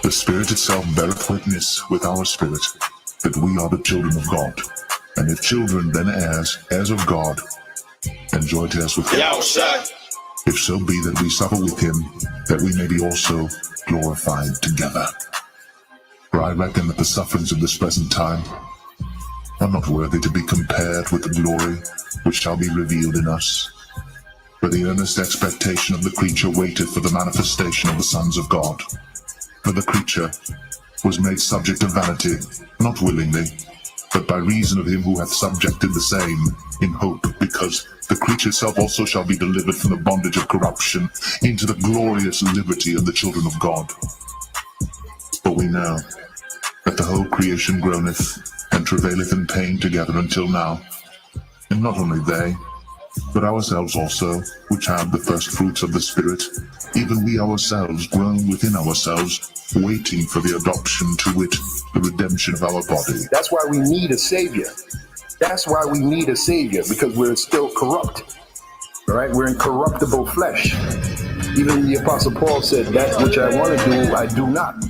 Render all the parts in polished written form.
The Spirit itself beareth witness with our spirit that we are the children of God. And if children, then heirs of God, and joint heirs with him. If so be that we suffer with him, that we may be also glorified together. For I reckon that the sufferings of this present time are not worthy to be compared with the glory which shall be revealed in us. For the earnest expectation of the creature waiteth for the manifestation of the sons of God. For the creature was made subject to vanity, not willingly, but by reason of him who hath subjected the same, in hope, because the creature itself also shall be delivered from the bondage of corruption into the glorious liberty of the children of God. For we know that the whole creation groaneth and travaileth in pain together until now. And not only they, but ourselves also, which have the first fruits of the Spirit, even we ourselves groan within ourselves, waiting for the adoption, to wit, the redemption of our body. That's why we need a Savior. That's why we need a Savior, because we're still corrupt. All right, we're in corruptible flesh. Even the Apostle Paul said, that which I want to do, I do not.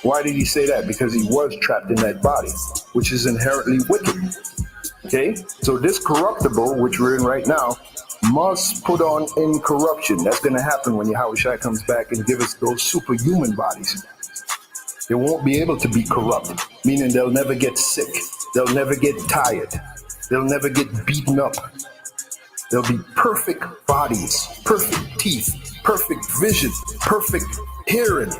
Why did he say that? Because he was trapped in that body, which is inherently wicked. Okay, so this corruptible, which we're in right now, must put on incorruption. That's going to happen when Yahushua comes back and give us those superhuman bodies. They won't be able to be corrupt, meaning they'll never get sick. They'll never get tired. They'll never get beaten up. They'll be perfect bodies, perfect teeth, perfect vision, perfect hearing,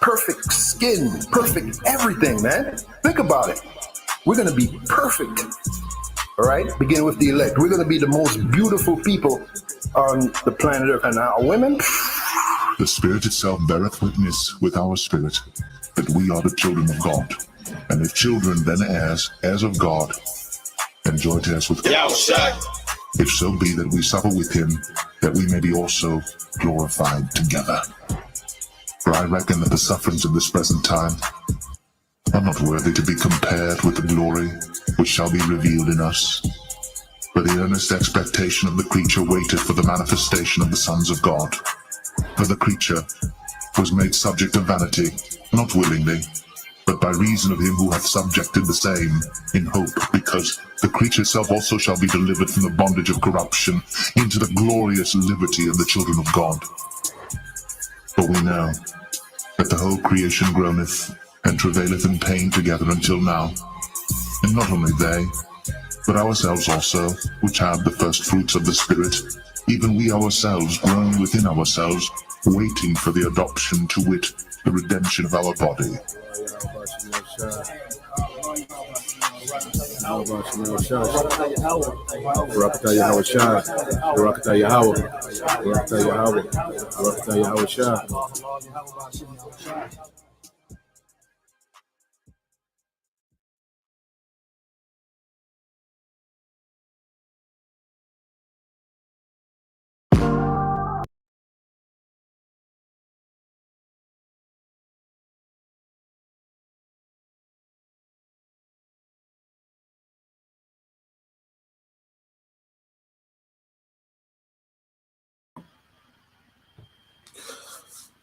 perfect skin, perfect everything, man. Think about it. We're going to be perfect. All right? Beginning with the elect. We're going to be the most beautiful people on the planet Earth. And our women? The Spirit itself beareth witness with our spirit that we are the children of God. And if children, then heirs of God, and joint heirs with God. If so be that we suffer with him, that we may be also glorified together. For I reckon that the sufferings of this present time are not worthy to be compared with the glory which shall be revealed in us. For the earnest expectation of the creature waiteth for the manifestation of the sons of God. For the creature was made subject to vanity, not willingly, but by reason of him who hath subjected the same, in hope, because the creature itself also shall be delivered from the bondage of corruption into the glorious liberty of the children of God. For we know that the whole creation groaneth and travaileth in pain together until now. And not only they, but ourselves also, which have the first fruits of the Spirit, even we ourselves groan within ourselves, waiting for the adoption, to wit, the redemption of our body.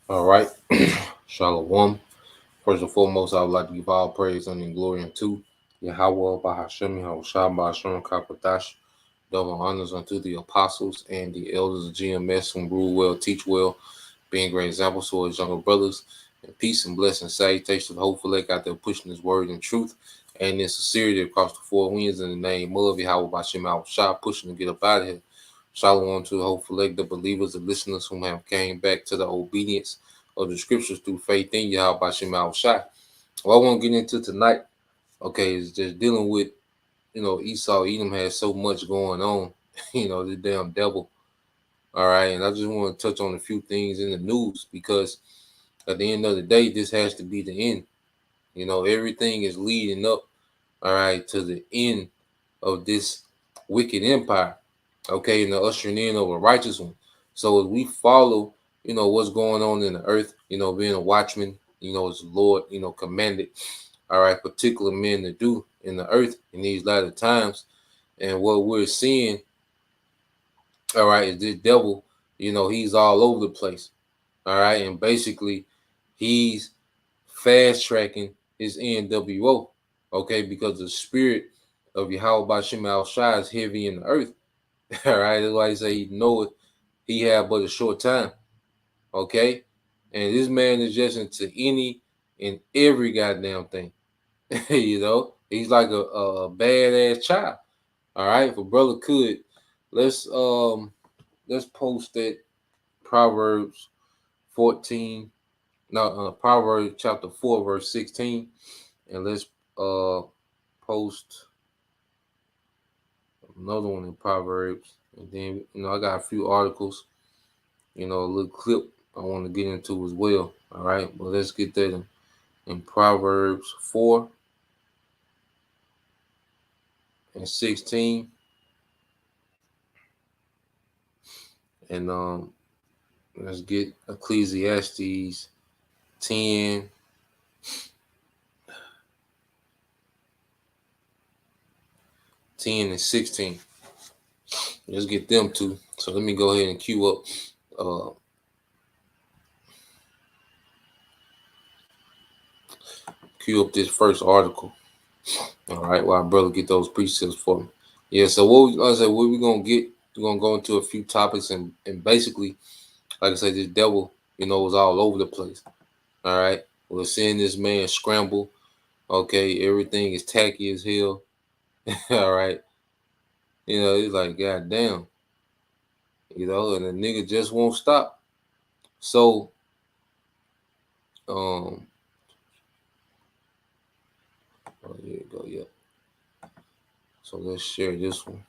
All right. Shalom. First and foremost, I would like to give all praise and glory unto Yahweh, Bahashem, Yahushua, Bahashem, Kapadash. Double honors unto the apostles and the elders of GMS who rule well, teach well, being great examples to his younger brothers. And peace and blessing, salutation, hopefully out there pushing his word and truth and in sincerity across the four winds in the name of Yahweh, Bahashem, Yahushua, pushing to get up out of here. Shalom to the hopeful the believers, the listeners who have came back to the obedience of the scriptures through faith in Yahweh Bashem Shai. What I want to get into tonight, okay, is just dealing with, Esau, Edom has so much going on, the damn devil. All right, and I just want to touch on a few things in the news because at the end of the day, this has to be the end. Everything is leading up, all right, to the end of this wicked empire. Okay, and the ushering in of a righteous one. So as we follow, what's going on in the earth, being a watchman, as the Lord, commanded, all right, particular men to do in the earth in these latter times. And what we're seeing, all right, is this devil, he's all over the place. All right, and basically he's fast tracking his NWO, okay, because the spirit of Yahweh Bashim Al Shai is heavy in the earth. All right, that's why he say he know it, he had but a short time, okay, and this man is just into any and every goddamn thing. You know, he's like a badass child. All right, if a brother could, let's post that Proverbs 14. No, Proverbs chapter 4, verse 16, and let's post another one in Proverbs, and then I got a few articles, a little clip I want to get into as well. All right, well, let's get that in Proverbs 4 and 16, and let's get Ecclesiastes 10. 10 and 16. Let's get them two. So let me go ahead and queue up this first article. All right, while brother get those precepts for me. Yeah, so what we're gonna get, we're gonna go into a few topics, and basically, like I said, this devil, was all over the place. All right. We're seeing this man scramble. Okay, everything is tacky as hell. All right. He's like, God damn. And the nigga just won't stop. So, oh, here you go, yeah. So let's share this one.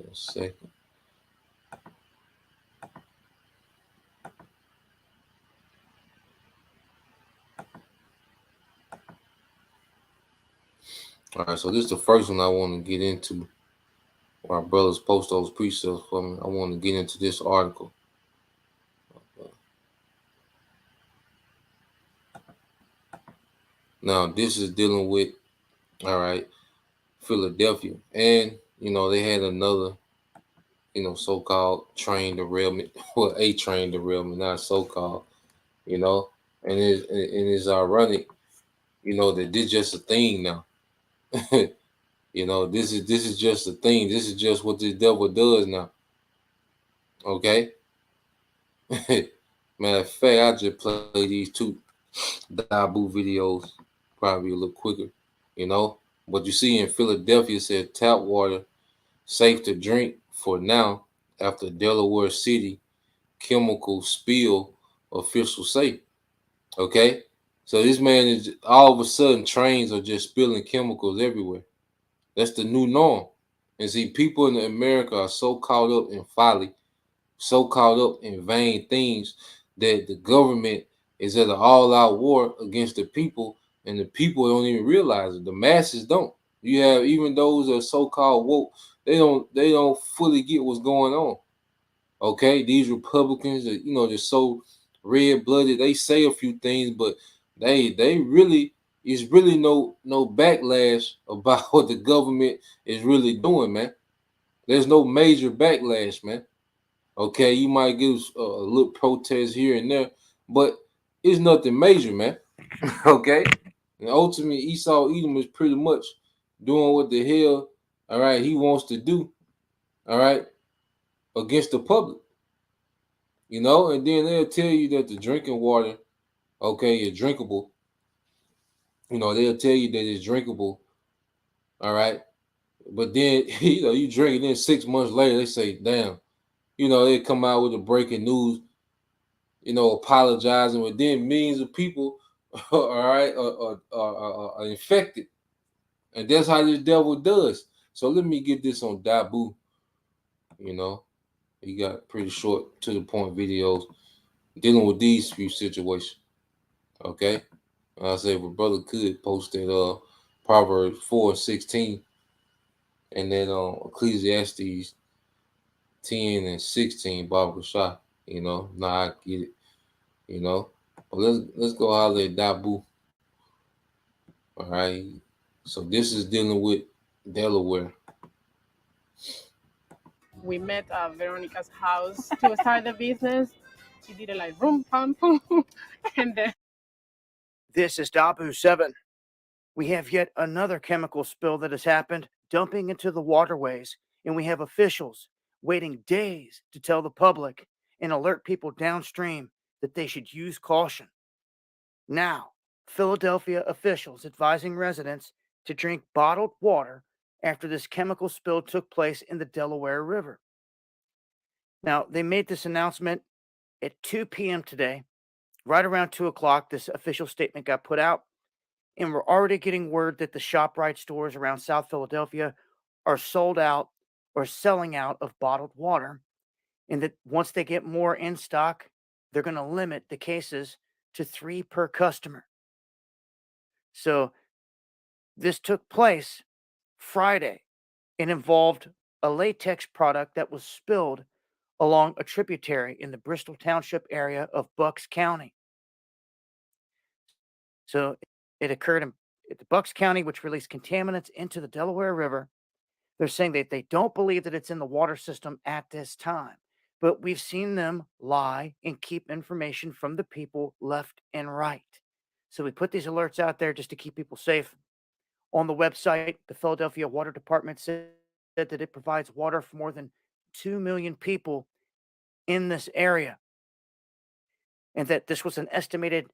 A second. All right, so this is the first one I want to get into. Our brothers post those precepts for me. I want to get into this article. Now, this is dealing with, all right, Philadelphia. And, they had another, so-called train derailment. Well, a train derailment, not so-called, and it's ironic, that this is just a thing now. This is just a thing. This is just what this devil does now. Okay? Matter of fact, I just play these two Dabu videos probably a little quicker, But you see in Philadelphia, it said tap water safe to drink for now after Delaware City chemical spill, officials say. Okay? So this man is, all of a sudden, trains are just spilling chemicals everywhere. That's the new norm. And see, people in America are so caught up in folly, so caught up in vain things, that the government is at an all-out war against the people, and the people don't even realize it. The masses don't. You have even those that are so-called woke, they don't fully get what's going on. Okay, these Republicans are, they're so red-blooded. They say a few things, but they really, it's really no backlash about what the government is really doing, man. There's no major backlash, man. Okay, you might get a little protest here and there, but it's nothing major, man. Okay, and ultimately Esau Edom is pretty much doing what the hell, all right, he wants to do, all right, against the public. And then they'll tell you that the drinking water, okay, is drinkable. They'll tell you that it's drinkable, all right, but then you drink it, then 6 months later they say, damn, they come out with the breaking news, apologizing, but then millions of people, all right, are infected. And that's how this devil does. So let me get this on Dabu. He got pretty short, to the point videos dealing with these few situations. Okay? I say if a brother could post that Proverbs 4 and 16, and then Ecclesiastes 10 and 16, Baba Shah. Now I get it. But let's go holler at Dabu All right. So this is dealing with Delaware. We met at Veronica's house to start the business. She did it like boom, pam, boom, and then. This is Dabu 7. We have yet another chemical spill that has happened, dumping into the waterways, and we have officials waiting days to tell the public and alert people downstream that they should use caution. Now, Philadelphia officials advising residents to drink bottled water after this chemical spill took place in the Delaware River. Now, they made this announcement at 2 p.m. today. Right around 2 o'clock, this official statement got put out, and we're already getting word that the ShopRite stores around South Philadelphia are sold out or selling out of bottled water, and that once they get more in stock, they're going to limit the cases to 3 per customer. So this took place Friday and involved a latex product that was spilled along a tributary in the Bristol Township area of Bucks County. So it occurred in the Bucks County, which released contaminants into the Delaware River. They're saying that they don't believe that it's in the water system at this time, but we've seen them lie and keep information from the people left and right. So we put these alerts out there just to keep people safe. On the website, the Philadelphia Water Department said that it provides water for more than 2 million people in this area, and that this was an estimated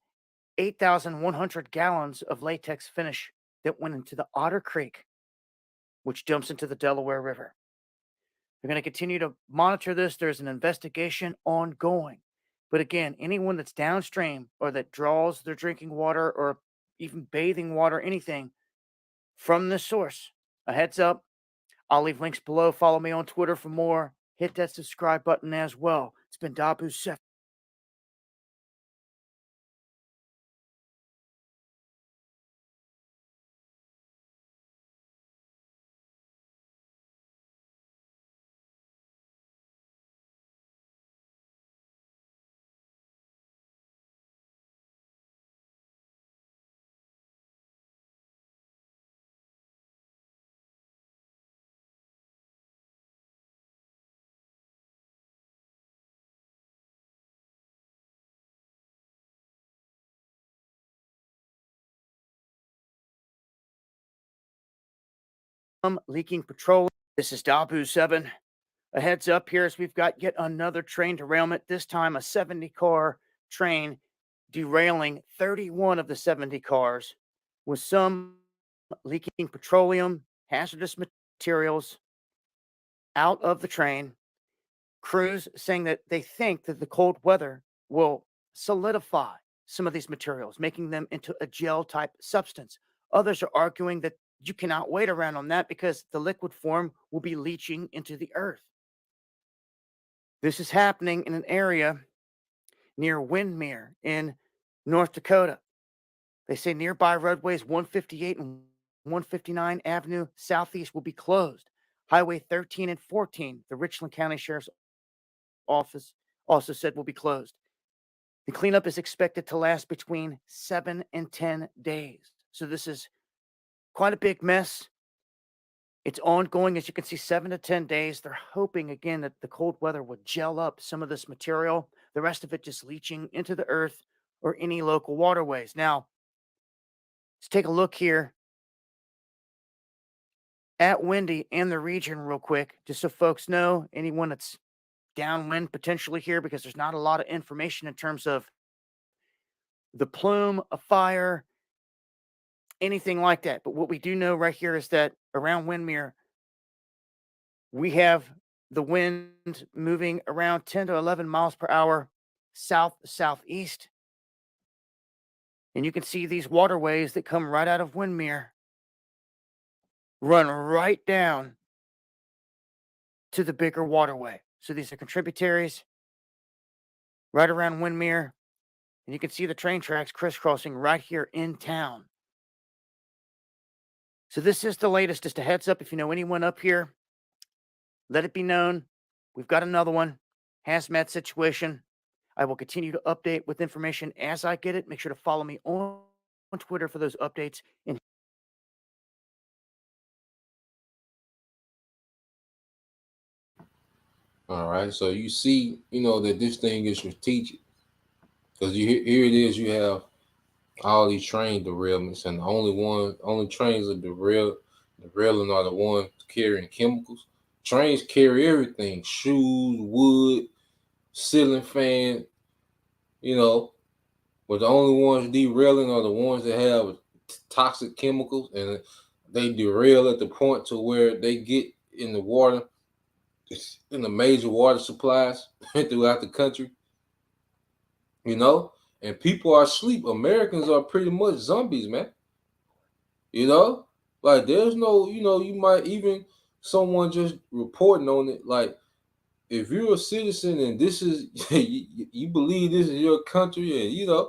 8,100 gallons of latex finish that went into the Otter Creek, which dumps into the Delaware River. They're going to continue to monitor this. There's an investigation ongoing. But again, anyone that's downstream or that draws their drinking water or even bathing water, anything from this source, a heads up. I'll leave links below. Follow me on Twitter for more. Hit that subscribe button as well. It's been Dabu 7. Leaking petroleum. This is Dabu 7. A heads up here as we've got yet another train derailment, this time a 70-car train derailing 31 of the 70 cars, with some leaking petroleum, hazardous materials out of the train. Crews saying that they think that the cold weather will solidify some of these materials, making them into a gel-type substance. Others are arguing that you cannot wait around on that because the liquid form will be leaching into the earth. This is happening in an area near Windmere in North Dakota. They say nearby roadways 158 and 159 Avenue Southeast will be closed. Highway 13 and 14, the Richland County Sheriff's Office also said will be closed. The cleanup is expected to last between 7 and 10 days. So this is quite a big mess. It's ongoing, as you can see, 7 to 10 days. They're hoping, again, that the cold weather would gel up some of this material, the rest of it just leaching into the earth or any local waterways. Now, let's take a look here at Windy and the region real quick, just so folks know, anyone that's downwind potentially here, because there's not a lot of information in terms of the plume of fire, anything like that. But what we do know right here is that around Windmere, we have the wind moving around 10 to 11 miles per hour south-southeast. And you can see these waterways that come right out of Windmere run right down to the bigger waterway. So these are contributaries right around Windmere. And you can see the train tracks crisscrossing right here in town. So this is the latest. Just a heads up, if you know anyone up here, let it be known. We've got another one. Hazmat situation. I will continue to update with information as I get it. Make sure to follow me on Twitter for those updates. And All right. So you see, that this thing is strategic because here it is. You have all these train derailments, and the only trains that derailing are the ones carrying chemicals. Trains carry everything: shoes, wood, ceiling fan, but the only ones derailing are the ones that have toxic chemicals, and they derail at the point to where they get in the water, in the major water supplies throughout the country, and people are asleep. Americans are pretty much zombies, man. Like there's no, you might even someone just reporting on it, like if you're a citizen and this is you believe this is your country, and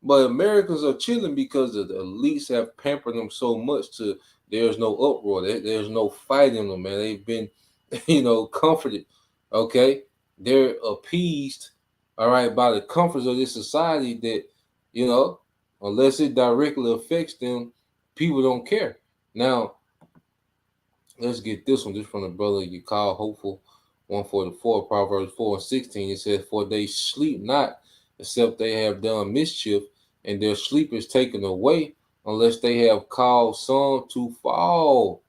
but Americans are chilling because the elites have pampered them so much to there's no uproar, there's no fighting them, man. They've been comforted, okay? They're appeased, all right, by the comforts of this society that unless it directly affects them, people don't care. Now let's get this one just from the brother you call Hopeful 144, Proverbs 4:16. It says, "For they sleep not, except they have done mischief, and their sleep is taken away, unless they have caused some to fall."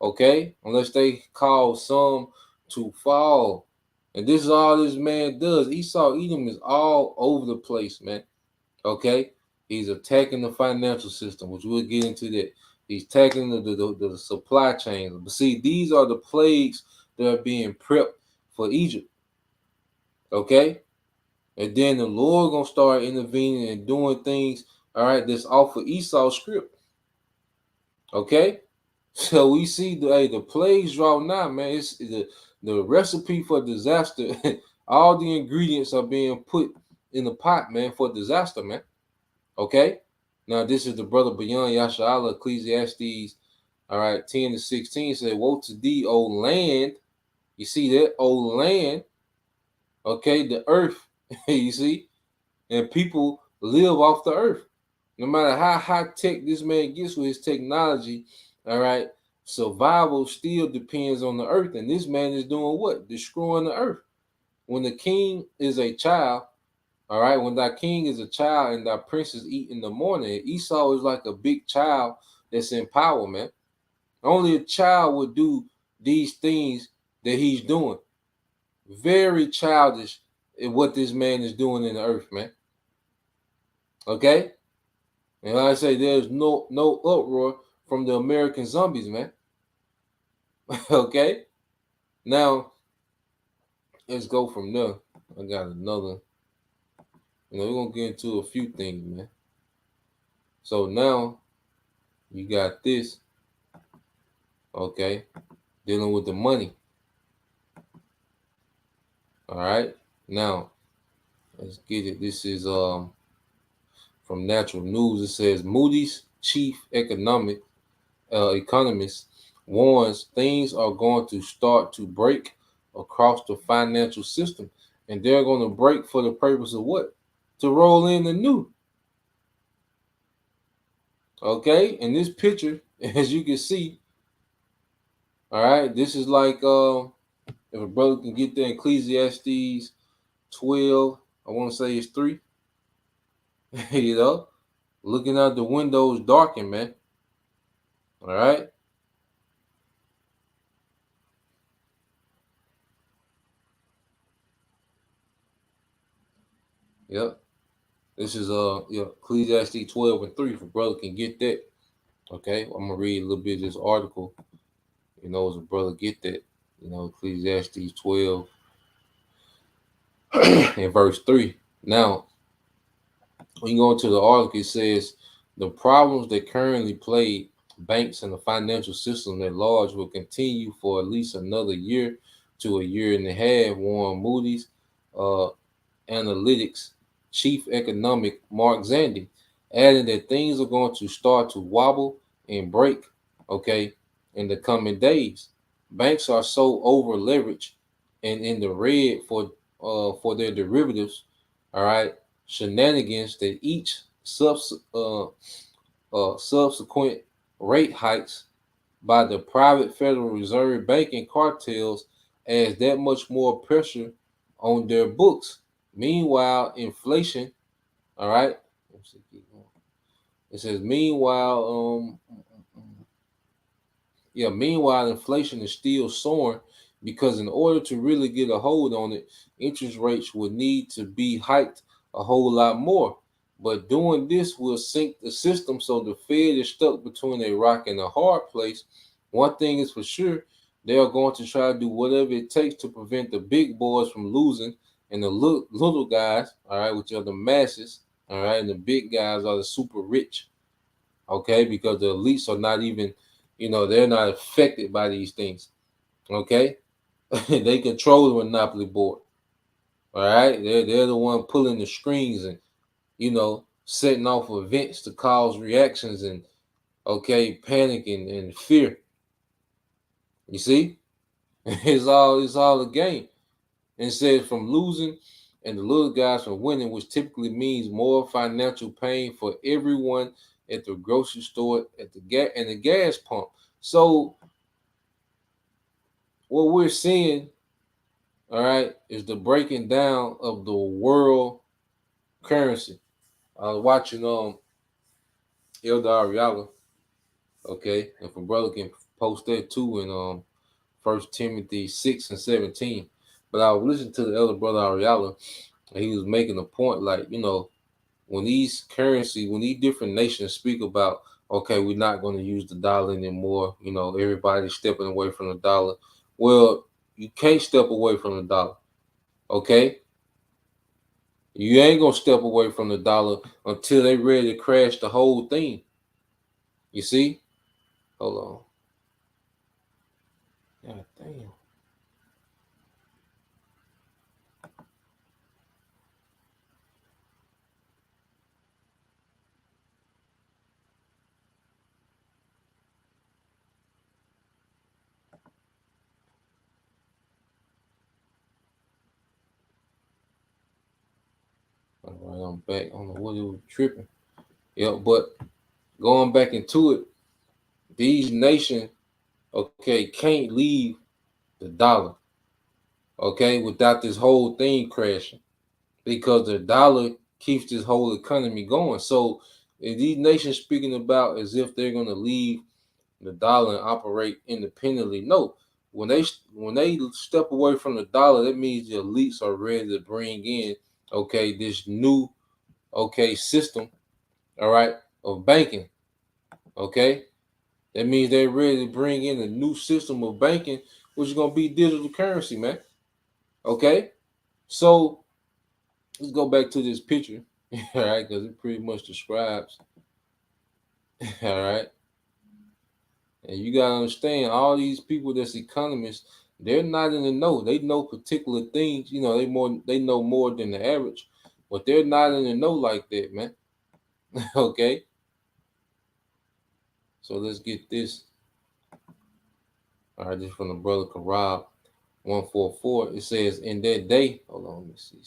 Okay? Unless they cause some to fall. And this is all this man does. Esau Edom is all over the place, man. Okay? He's attacking the financial system, which we'll get into that. He's attacking the supply chains. But see, these are the plagues that are being prepped for Egypt. Okay? And then the Lord gonna start intervening and doing things, all right, that's off of Esau's script. Okay? So we see the plagues draw now, man. It's the recipe for disaster. All the ingredients are being put in the pot, man, for disaster, man. Okay? Now this is the brother Beyond Yashala, Ecclesiastes, all right, 10-16 said, "Woe to thee, O land." You see that? O land. Okay, the earth. You see? And people live off the earth. No matter how high tech this man gets with his technology, all right, survival still depends on the earth. And this man is doing what? Destroying the earth. When the king is a child, all right, when thy king is a child and thy princes eat in the morning, Esau is like a big child that's in power, man. Only a child would do these things that he's doing. Very childish in what this man is doing in the earth, man. Okay? And like I say, there's no uproar from the American zombies, man. Okay? Now, let's go from there. I got another. We're going to get into a few things, man. So now, you got this. Okay? Dealing with the money. All right? Now, let's get it. This is from Natural News. It says, Moody's chief economist warns things are going to start to break across the financial system. And they're going to break for the purpose of what? To roll in the new. Okay? In this picture, as you can see, all right, this is like, if a brother can get there, Ecclesiastes 12, I want to say it's 3. Looking out the windows darkened, man. All right? Yep. This is Ecclesiastes 12:3. If a brother can get that. Okay, I'm gonna read a little bit of this article. As a brother get that. Ecclesiastes 12 and verse 3. Now, when you go into the article, it says the problems that currently plague banks and the financial system at large will continue for at least another year to a year and a half, warned Moody's Analytics chief economic Mark Zandi, adding that things are going to start to wobble and break, okay, in the coming days. Banks are so over leveraged and in the red for their derivatives, all right, shenanigans that each subsequent rate hikes by the private Federal Reserve banking cartels adds that much more pressure on their books. Meanwhile, inflation, all right. It says, meanwhile, meanwhile, inflation is still soaring because in order to really get a hold on it, interest rates would need to be hiked a whole lot more. But doing this will sink the system, so the Fed is stuck between a rock and a hard place. One thing is for sure, they are going to try to do whatever it takes to prevent the big boys from losing and the little guys, all right, which are the masses, all right, and the big guys are the super rich, okay, because the elites are not even, they're not affected by these things, okay? They control the monopoly board, all right? They're the one pulling the strings and, setting off events to cause reactions and, panic and fear. You see? It's all a game. And it says from losing and the little guys from winning, which typically means more financial pain for everyone at the grocery store, at the gas pump. So what we're seeing, all right, is the breaking down of the world currency. I was watching Elder Ariala, okay, and if a brother can post that too in 1 Timothy 6 and 17. But I was listening to the elder brother Ariala, and he was making a point like, when these different nations speak about, okay, we're not going to use the dollar anymore, everybody's stepping away from the dollar. Well, you can't step away from the dollar, okay? You ain't going to step away from the dollar until they're ready to crash the whole thing. You see? Hold on. God damn. All right, I'm back. I don't know what it was tripping. Yeah, but going back into it, these nations, okay, can't leave the dollar, okay, without this whole thing crashing, because the dollar keeps this whole economy going. So if these nations speaking about as if they're going to leave the dollar and operate independently, no. When they step away from the dollar, that means the elites are ready to bring in, okay, this new, okay, system, all right, of banking, okay. That means they're ready to bring in a new system of banking, which is going to be digital currency, man. Okay? So let's go back to this picture, all right, because it pretty much describes, all right. And you got to understand, all these people that's economists, they're not in the know. They know particular things, they know more than the average, but they're not in the know like that, man. Okay? So let's get this. All right, this from the brother Karab 144. It says, in that day, hold on, let me see.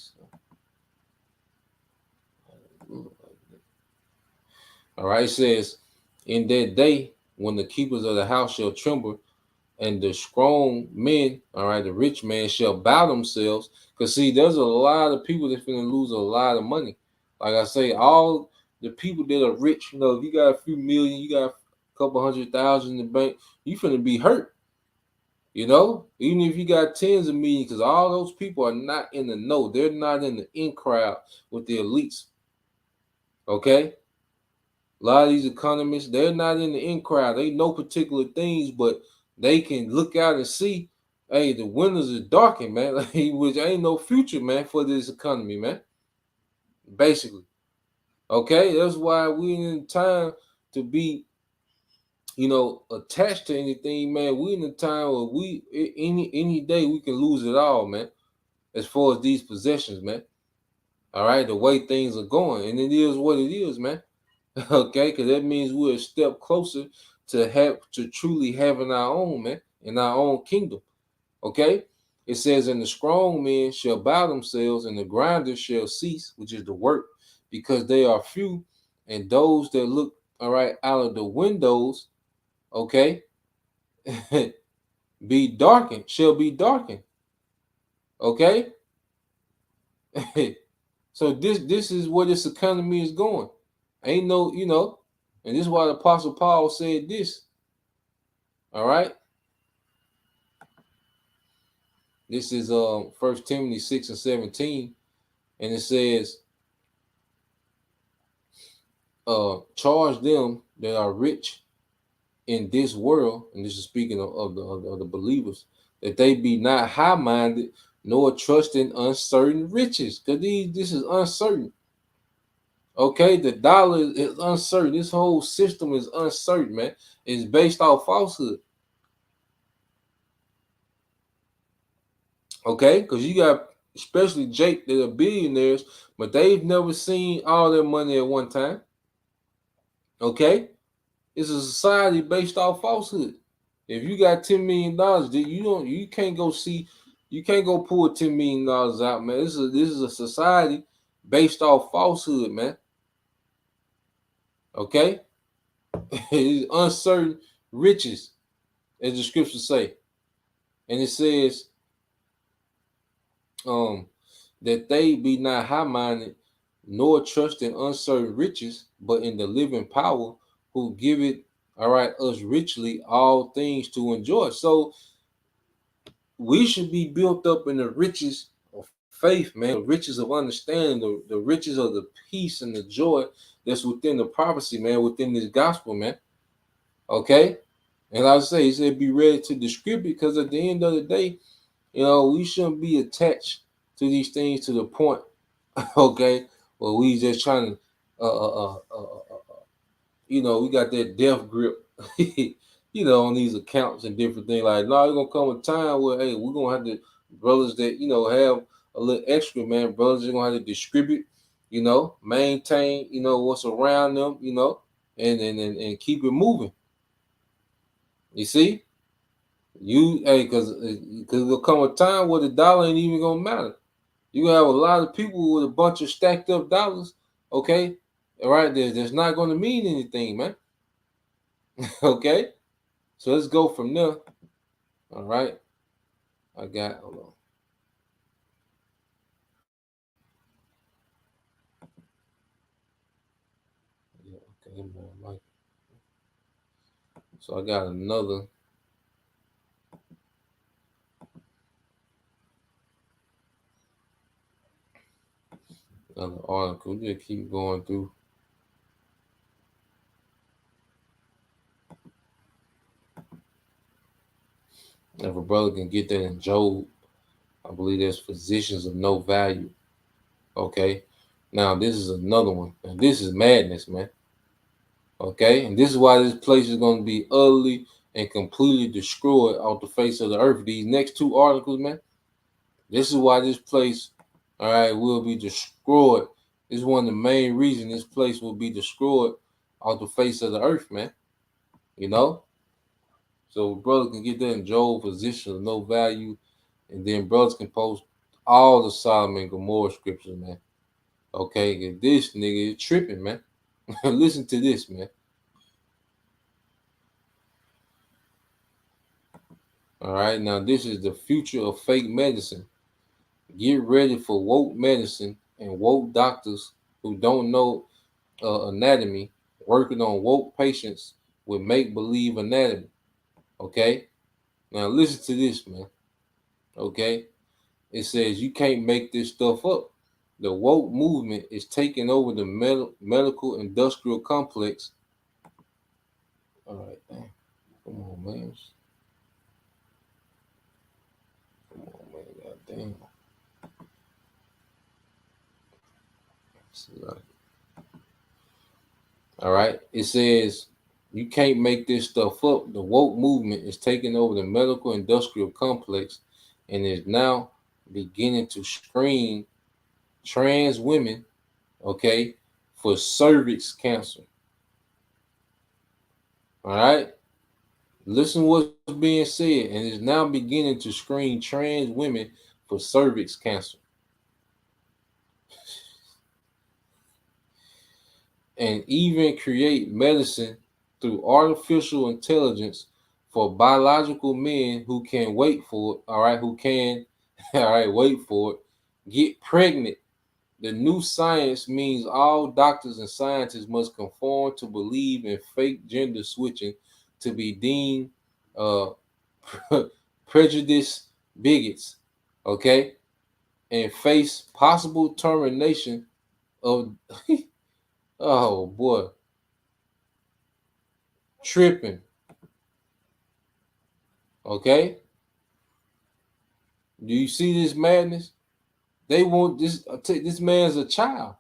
All right, it says, in that day, when the keepers of the house shall tremble, and the strong men, all right, the rich man shall bow themselves. Because see, there's a lot of people that's going to lose a lot of money. Like I say, all the people that are rich, if you got a few million, you got a couple 100,000 in the bank, you finna be hurt. Even if you got tens of millions, because all those people are not in the know. They're not in the in crowd with the elites. Okay? A lot of these economists, they're not in the in crowd. They know particular things, but they can look out and see, hey, the windows are darkened, man. Which ain't no future, man, for this economy, man. Basically. Okay? That's why we in time to be attached to anything, man. We in a time where any day we can lose it all, man. As far as these possessions, man. All right, the way things are going, and it is what it is, man. Okay, because that means we're a step closer to truly having our own, man, in our own kingdom. Okay, it says, and the strong men shall bow themselves, and the grinders shall cease, which is the work, because they are few, and those that look all right out of the windows, okay, shall be darkened. Okay. So this is where this economy is going. Ain't no, and this is why the Apostle Paul said this. All right. This is 1 Timothy 6 and 17, and it says, charge them that are rich in this world, and this is speaking of the believers, that they be not high-minded, nor trust in uncertain riches, because this is uncertain. Okay, the dollar is uncertain. This whole system is uncertain, man. It's based off falsehood. Okay, because you got especially Jake that are billionaires, but they've never seen all their money at one time. Okay, it's a society based off falsehood. If you got $10 million, you can't go pull $10 million out, man. This is a society based off falsehood, man. Okay, it's uncertain riches, as the scriptures say, and it says, that they be not high-minded, nor trust in uncertain riches, but in the living power, who give it, us richly all things to enjoy. So we should be built up in the riches of faith, man, the riches of understanding, the riches of the peace and the joy that's within the prophecy, man, within this gospel, man. Okay? And like I say, he said be ready to distribute, because at the end of the day, we shouldn't be attached to these things to the point, okay, where we just trying to, we got that death grip, on these accounts and different things. Like, no, it's gonna come a time where, hey, we're gonna have to, brothers that have a little extra, man. Brothers are gonna have to distribute, maintain, what's around them, and keep it moving. You see? Because there'll come a time where the dollar ain't even gonna matter. You gonna have a lot of people with a bunch of stacked up dollars, okay? All right, that's not gonna mean anything, man. Okay, so let's go from there. All right, hold on. Yeah, okay, more. So I got another. Another article. We just keep going through. If a brother can get that in Job, I believe there's physicians of no value. Okay, now this is another one. And this is madness, man. Okay, and this is why this place is going to be utterly and completely destroyed off the face of the earth. These next two articles, man. This is why this place, all right, will be destroyed. This is one of the main reasons this place will be destroyed off the face of the earth, man. So brother can get that in Job, position of no value, and then brothers can post all the Sodom and Gomorrah scriptures, man. Okay, this nigga is tripping, man. Listen to this, man. All right, now this is the future of fake medicine. Get ready for woke medicine and woke doctors who don't know anatomy, working on woke patients with make-believe anatomy. Okay, now listen to this, man. Okay, it says you can't make this stuff up. The woke movement is taking over the medical industrial complex. All right, damn. Come on, man. Come on, man. God damn. All right, it says you can't make this stuff up. The woke movement is taking over the medical industrial complex and is now beginning to screen trans women, okay, for cervix cancer. All right, listen what's being said, and is now beginning to screen trans women for cervix cancer. And even create medicine through artificial intelligence for biological men who can wait for it, all right, who can All right, wait for it. Get pregnant. The new science means all doctors and scientists must conform to believe in fake gender switching to be deemed uh, prejudice bigots, okay, and face possible termination of oh boy, tripping, okay. Do you see this madness? They want this. This man's a child.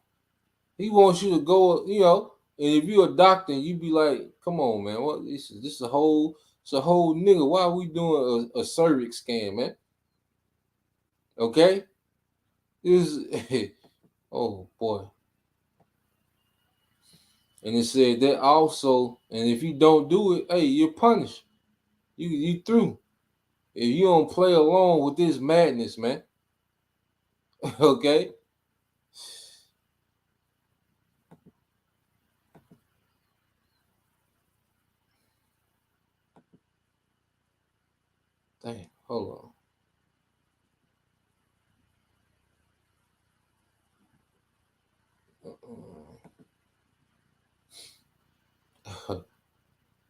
He wants you to go, you know. And if you're a doctor, and you be like, "Come on, man, what this is? This is a whole, it's a whole nigga. Why are we doing a cervix scan, man? Okay, this is, oh boy." And it said that also, and if you don't do it, hey, you're punished. You through. If you don't play along with this madness, man, okay. Dang, hold on.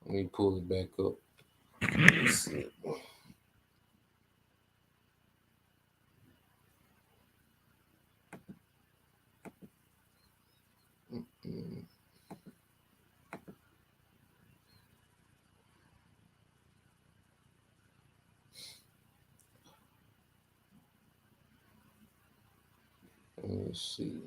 Let me pull it back up. Let's see. Let me see.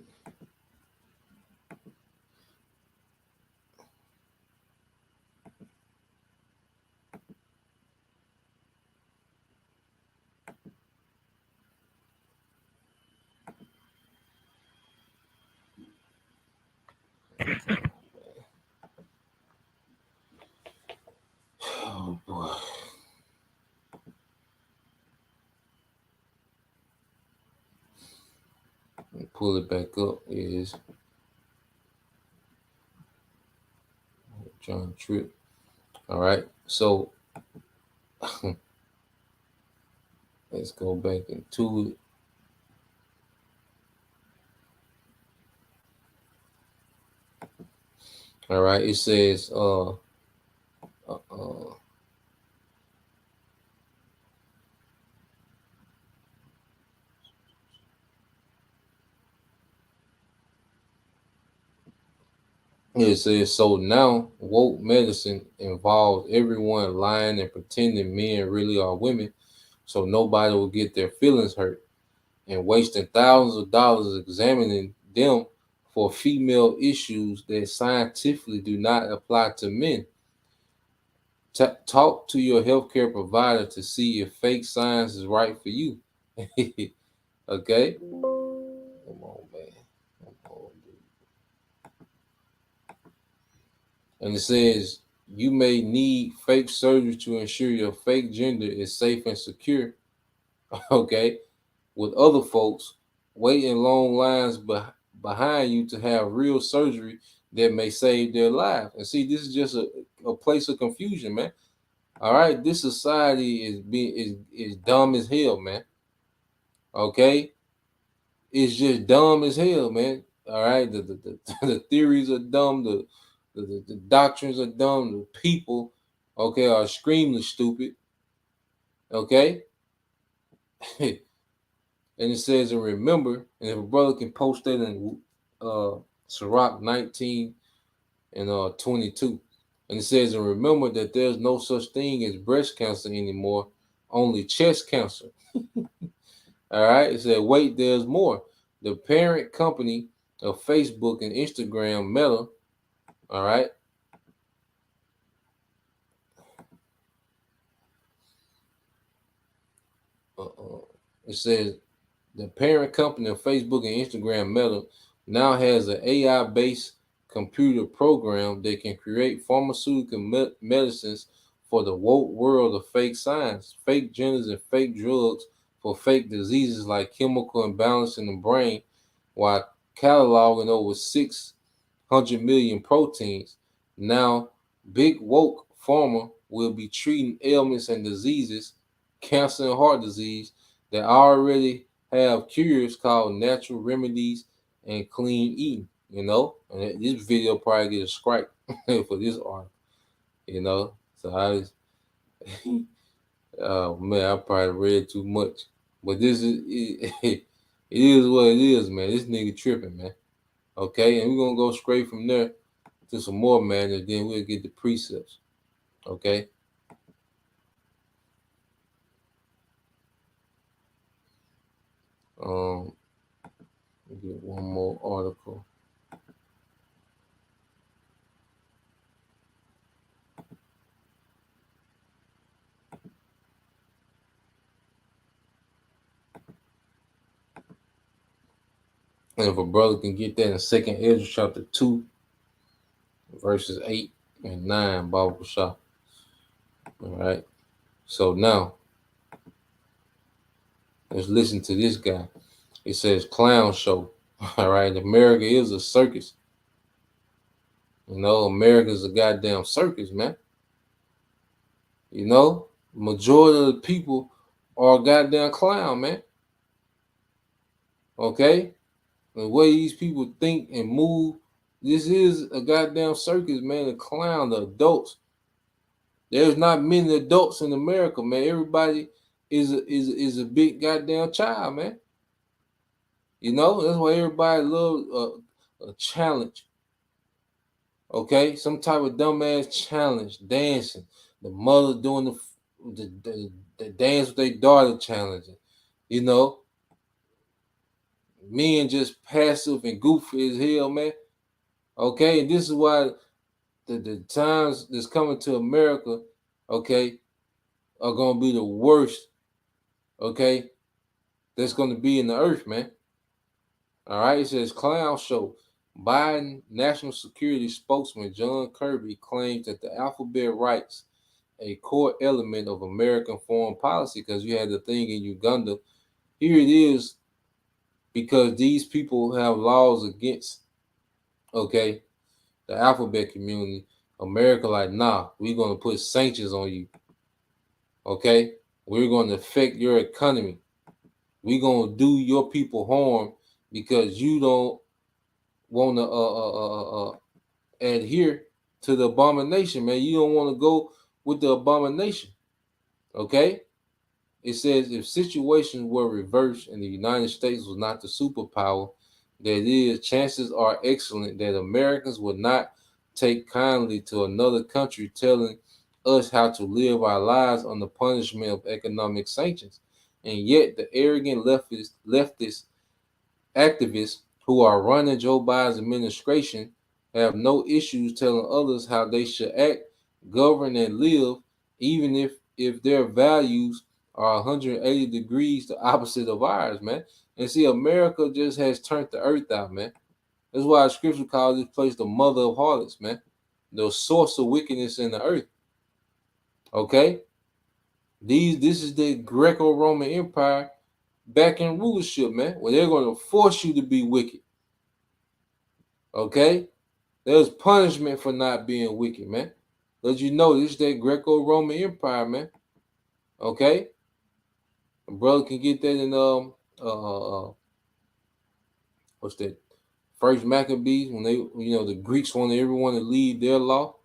Oh boy. Let me pull it back up. Is John Tripp. All right. So let's go back into it. All right. It says it says, so now woke medicine involves everyone lying and pretending men really are women, so nobody will get their feelings hurt, and wasting thousands of dollars examining them for female issues that scientifically do not apply to men. Talk to your healthcare provider to see if fake science is right for you. Okay? Come on, man. Come on, dude. And it says you may need fake surgery to ensure your fake gender is safe and secure. Okay? With other folks waiting long lines behind you to have real surgery that may save their life. And see, this is just a place of confusion, man. All right, this society is dumb as hell, man. Okay, it's just dumb as hell, man. All right, the theories are dumb, the doctrines are dumb, the people, okay, are extremely stupid. Okay, and it says, and remember, and if a brother can post that in Sirach 19 and 22. And it says, and remember that there's no such thing as breast cancer anymore, only chest cancer. All right. It said, wait, there's more. The parent company of Facebook and Instagram, Meta, all right. It says, the parent company of Facebook and Instagram, Meta, now has an AI-based computer program that can create pharmaceutical medicines for the woke world of fake science, fake genders, and fake drugs for fake diseases like chemical imbalance in the brain, while cataloging over 600 million proteins. Now, big woke pharma will be treating ailments and diseases, cancer and heart disease, that already have cures called natural remedies and clean eating, you know. And this video probably get a strike for this article, you know. So I just, oh man, I probably read too much. But this is it is what it is, man. This nigga tripping, man. Okay, and we're gonna go straight from there to some more madness, then we'll get the precepts. Okay. Um, get one more article. And if a brother can get that in Second Ezra chapter 2, verses 8 and 9, Baba Shah. All right. So now let's listen to this guy. It says clown show. All right. America is a circus. You know, America's a goddamn circus, man. You know, majority of the people are a goddamn clown, man. Okay? The way these people think and move, this is a goddamn circus, man. The clown, the adults. There's not many adults in America, man. Everybody is a big goddamn child, man. You know, that's why everybody loves a challenge. Okay, some type of dumbass challenge, dancing. The mother doing the dance with their daughter challenging. You know, men just passive and goofy as hell, man. Okay, and this is why the times that's coming to America, okay, are gonna be the worst, okay, that's gonna be in the earth, man. All right, it says clown show. Biden national security spokesman John Kirby claims that the alphabet writes a core element of American foreign policy because you had the thing in Uganda. Here it is because these people have laws against, okay, the alphabet community. America like, nah, we're going to put sanctions on you. Okay? We're going to affect your economy. We're going to do your people harm because you don't want to adhere to the abomination, man. You don't want to go with the abomination. Okay? It says if situations were reversed and the United States was not the superpower that it is, chances are excellent that Americans would not take kindly to another country telling us how to live our lives under punishment of economic sanctions. And yet the arrogant leftist activists who are running Joe Biden's administration have no issues telling others how they should act, govern, and live, even if their values are 180 degrees the opposite of ours, man. And see, America just has turned the earth out, man. That's why the scripture calls this place the mother of harlots, man. The source of wickedness in the earth. Okay? This is the Greco-Roman Empire back in rulership, man, where they're going to force you to be wicked. Okay? There's punishment for not being wicked, man. Let you know this is that Greco-Roman Empire, man. Okay? A brother can get that in what's that? First Maccabees, when they, the Greeks wanted everyone to leave their law,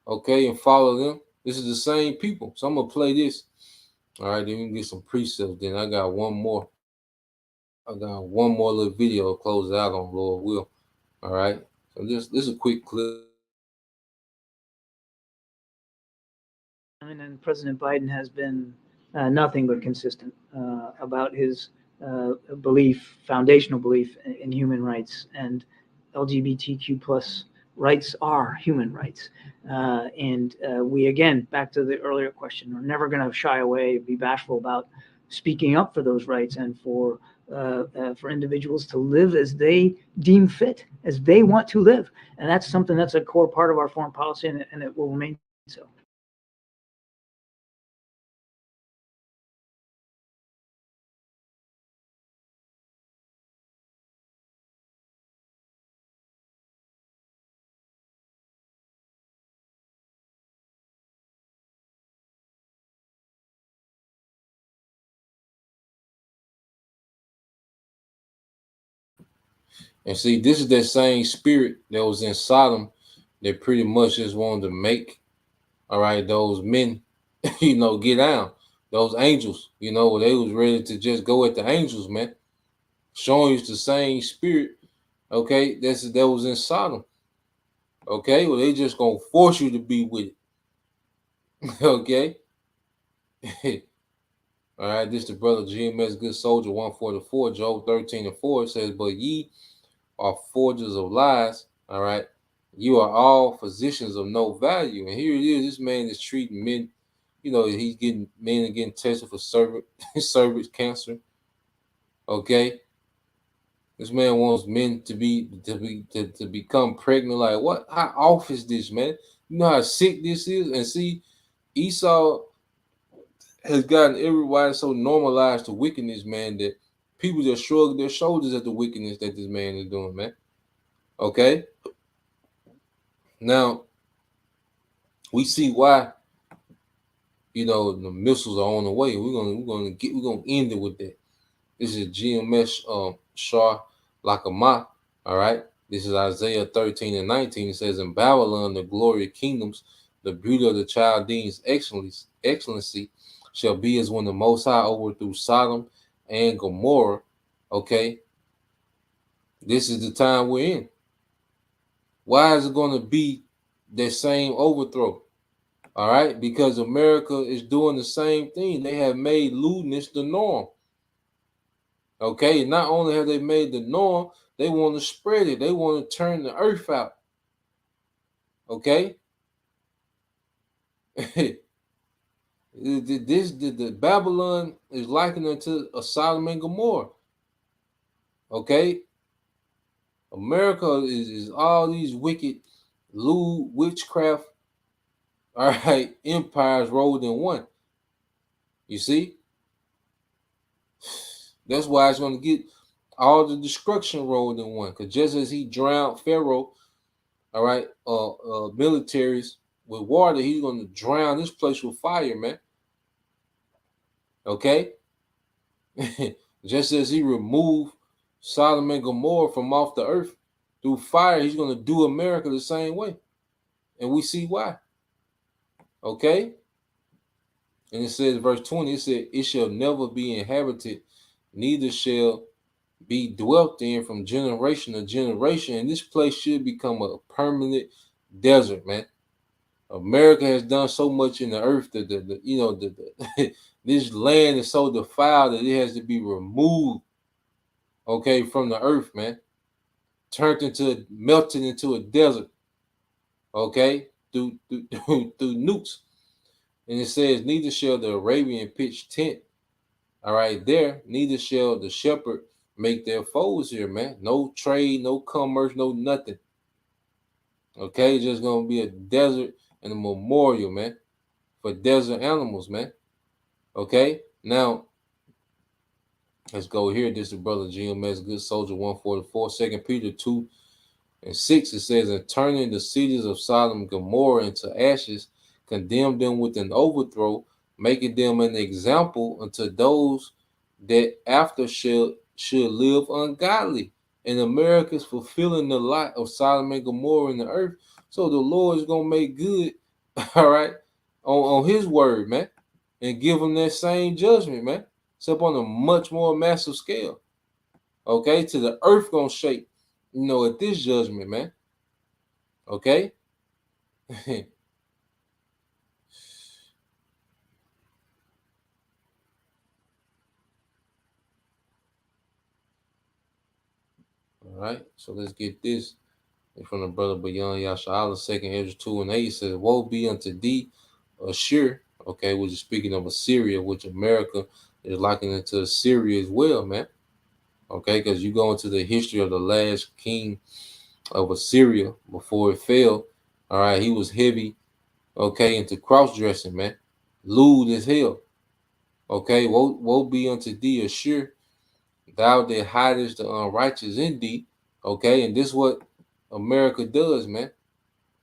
okay, and follow them. This is the same people. So I'm gonna play this. All right, then we can get some precepts. Then I got one more. I got one more little video to close out on, Lord will. All right. So this is a quick clip. And President Biden has been nothing but consistent about his foundational belief in human rights, and LGBTQ plus rights are human rights. And we, again, back to the earlier question, are never going to shy away, be bashful about speaking up for those rights and for individuals to live as they deem fit, as they want to live. And that's something that's a core part of our foreign policy, and it will remain so. And see, this is that same spirit that was in Sodom that pretty much just wanted to make, all right, those men, get down. Those angels, they was ready to just go at the angels, man. Showing you the same spirit, okay, that was in Sodom. Okay, well, they just gonna force you to be with it. Okay. All right, this is the brother GMS Good Soldier 144, Job 13:4. It says, but ye are forgers of lies. All right. You are all physicians of no value. And here it is. This man is treating men. He's getting men getting tested for cervix cancer. Okay. This man wants men to become pregnant. Like, what? How off is this, man? You know how sick this is? And see, Esau has gotten everybody so normalized to wickedness, man, that people just shrug their shoulders at the wickedness that this man is doing, man. Okay. Now we see why, the missiles are on the way. We're gonna end it with that. This is GMS Shah Lakama. All right. This is Isaiah 13:19. It says, in Babylon, the glory of kingdoms, the beauty of the Chaldeans' excellency shall be as when the Most High overthrew Sodom and Gomorrah. Okay. This is the time we're in. Why is it going to be that same overthrow? All right. Because America is doing the same thing. They have made lewdness the norm. Okay, not only have they made the norm, they want to spread it. They want to turn the earth out. Okay, the Babylon is likened unto a Sodom and Gomorrah. Okay, America is all these wicked, lewd, witchcraft, all right, empires rolled in one. You see. That's why it's going to get all the destruction rolled in one. Because just as he drowned Pharaoh, all right, militaries with water, he's going to drown this place with fire, man. Okay? Just as he removed Sodom and Gomorrah from off the earth through fire, he's going to do America the same way. And we see why. Okay? And it says, verse 20, it said, it shall never be inhabited, neither shall be dwelt in from generation to generation. And this place should become a permanent desert, man. America has done so much in the earth that this land is so defiled that it has to be removed, okay, from the earth, man. Melted into a desert, okay, through nukes. And it says, neither shall the Arabian pitch tent. All right, there, neither shall the shepherd make their foes here, man. No trade, no commerce, no nothing. Okay, just gonna be a desert and a memorial, man, for desert animals, man. Okay, now let's go here. This is brother GMS Good Soldier 144, 2 Peter 2:6. It says, and turning the cities of Sodom and Gomorrah into ashes, condemn them with an overthrow, making them an example unto those that after should live ungodly. And America is fulfilling the lot of Sodom and Gomorrah in the earth. So the Lord is going to make good, all right, on his word, man, and give them that same judgment, man, except on a much more massive scale. Okay, to the earth going to shake, at this judgment, man. Okay. All right, so let's get this from the brother Bayan Yasha'Allah, 2nd Ezra 2:8 says, woe be unto thee, Ashur, okay, which is speaking of Assyria, which America is likened into Assyria as well, man. Okay, because you go into the history of the last king of Assyria before it fell. All right, he was heavy, okay, into cross-dressing, man. Lewd as hell. Okay, woe be unto thee, Ashur, thou that hidest the unrighteous in thee. Okay, and this is what America does, man.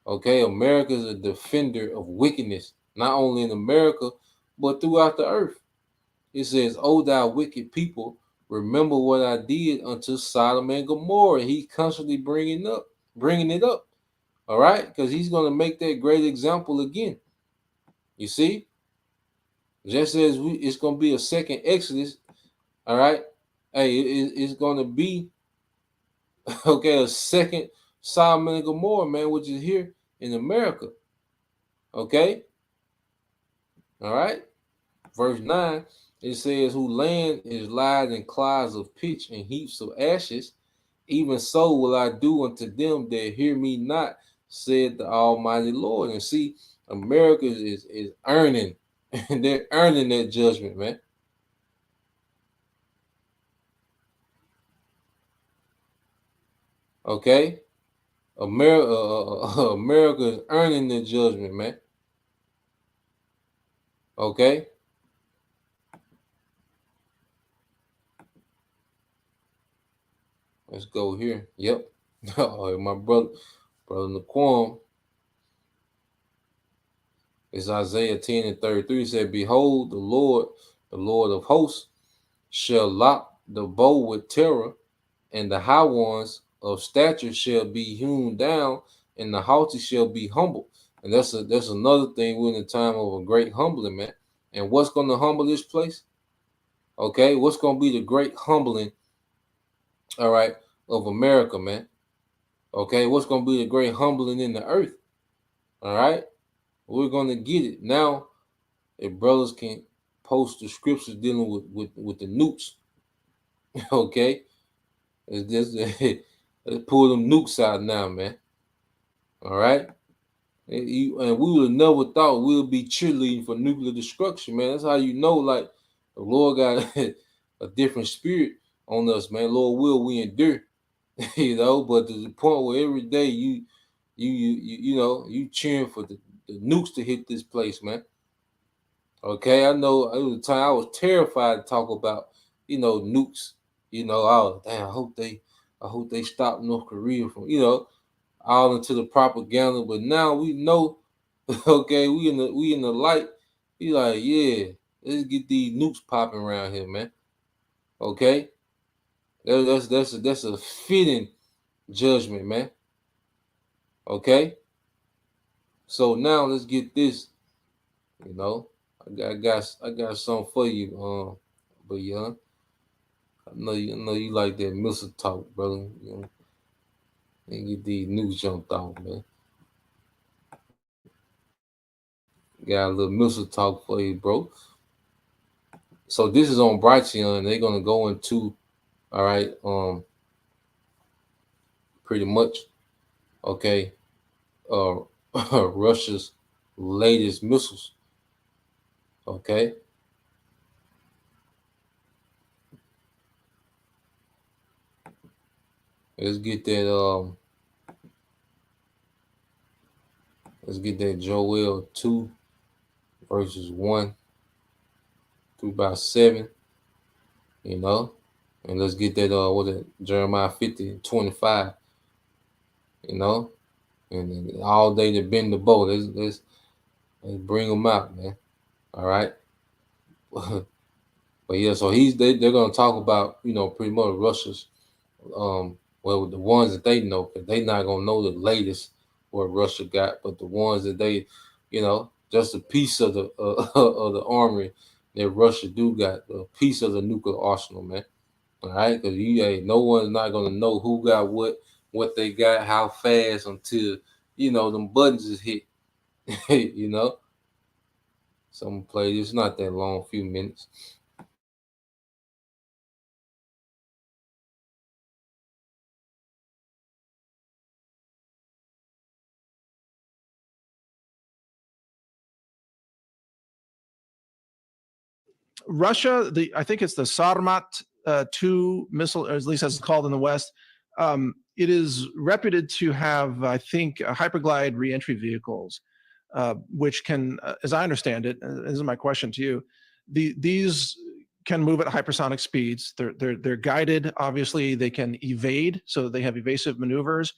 Okay, America is a defender of wickedness, not only in America, but throughout the earth. It says, O thou wicked people, remember what I did unto Sodom and Gomorrah. He's constantly bringing it up. All right, because he's going to make that great example again. You see, just as it's going to be a second Exodus. All right, hey, it's going to be okay, a second Sodom and Gomorrah, man, which is here in America. Okay, all right. Verse 9, it says, whose land is lied in clouds of pitch and heaps of ashes, even so will I do unto them that hear me not, said the Almighty Lord. And see, America is earning, and they're earning that judgment, man. Okay, America is earning the judgment, man. Okay. Let's go here. Yep. Oh, my brother Naquan. It's Isaiah 10 and 33. He said, behold, the Lord of hosts, shall lock the bow with terror, and the high ones of stature shall be hewn down, and the haughty shall be humbled. And that's another thing. We're in a time of a great humbling, man. And what's going to humble this place? Okay, what's going to be the great humbling, all right, of America, man? Okay, what's going to be the great humbling in the earth? All right, we're going to get it. Now, if brothers can post the scriptures dealing with the nukes, okay, let's pull them nukes out now, man. All right, and we would have never thought we'll be cheerleading for nuclear destruction, man. That's how you know, like, the Lord got a different spirit on us, man. Lord, will we endure? You know, but to the point where every day you cheering for the nukes to hit this place, man. Okay, I know it was a time I was terrified to talk about, nukes. Oh damn, I hope they stop North Korea from, all into the propaganda. But now we know, okay, we in the light. Be like, yeah, let's get these nukes popping around here, man. Okay, that's a fitting judgment, man. Okay, so now let's get this. I got something for you, but young. I know you like that missile talk, brother. And get these news jumped off, man. Got a little missile talk for you, bro. So this is on Brighteon. They're gonna go into, all right, pretty much, okay, Russia's latest missiles. Okay. Let's get that Joel 2 verses 1 through about 7, and let's get that Jeremiah 50:25, and then all day to bend the bow. Let's bring them out, man. All right. But yeah, so they're gonna talk about, pretty much Russia's well, the ones that they know, because they're not gonna know the latest what Russia got, but the ones that they, just a piece of the of the armory that Russia do got, a piece of the nuclear arsenal, man. All right, because no one's not gonna know who got what they got, how fast, until them buttons is hit. So I'm gonna play this. Not that long, few minutes. Russia, I think it's the Sarmat 2 missile, or at least as it's called in the West. It is reputed to have, I think, hyperglide reentry vehicles, which can, as I understand it, this is my question to you, these can move at hypersonic speeds. They're guided. Obviously, they can evade, so they have evasive maneuvers.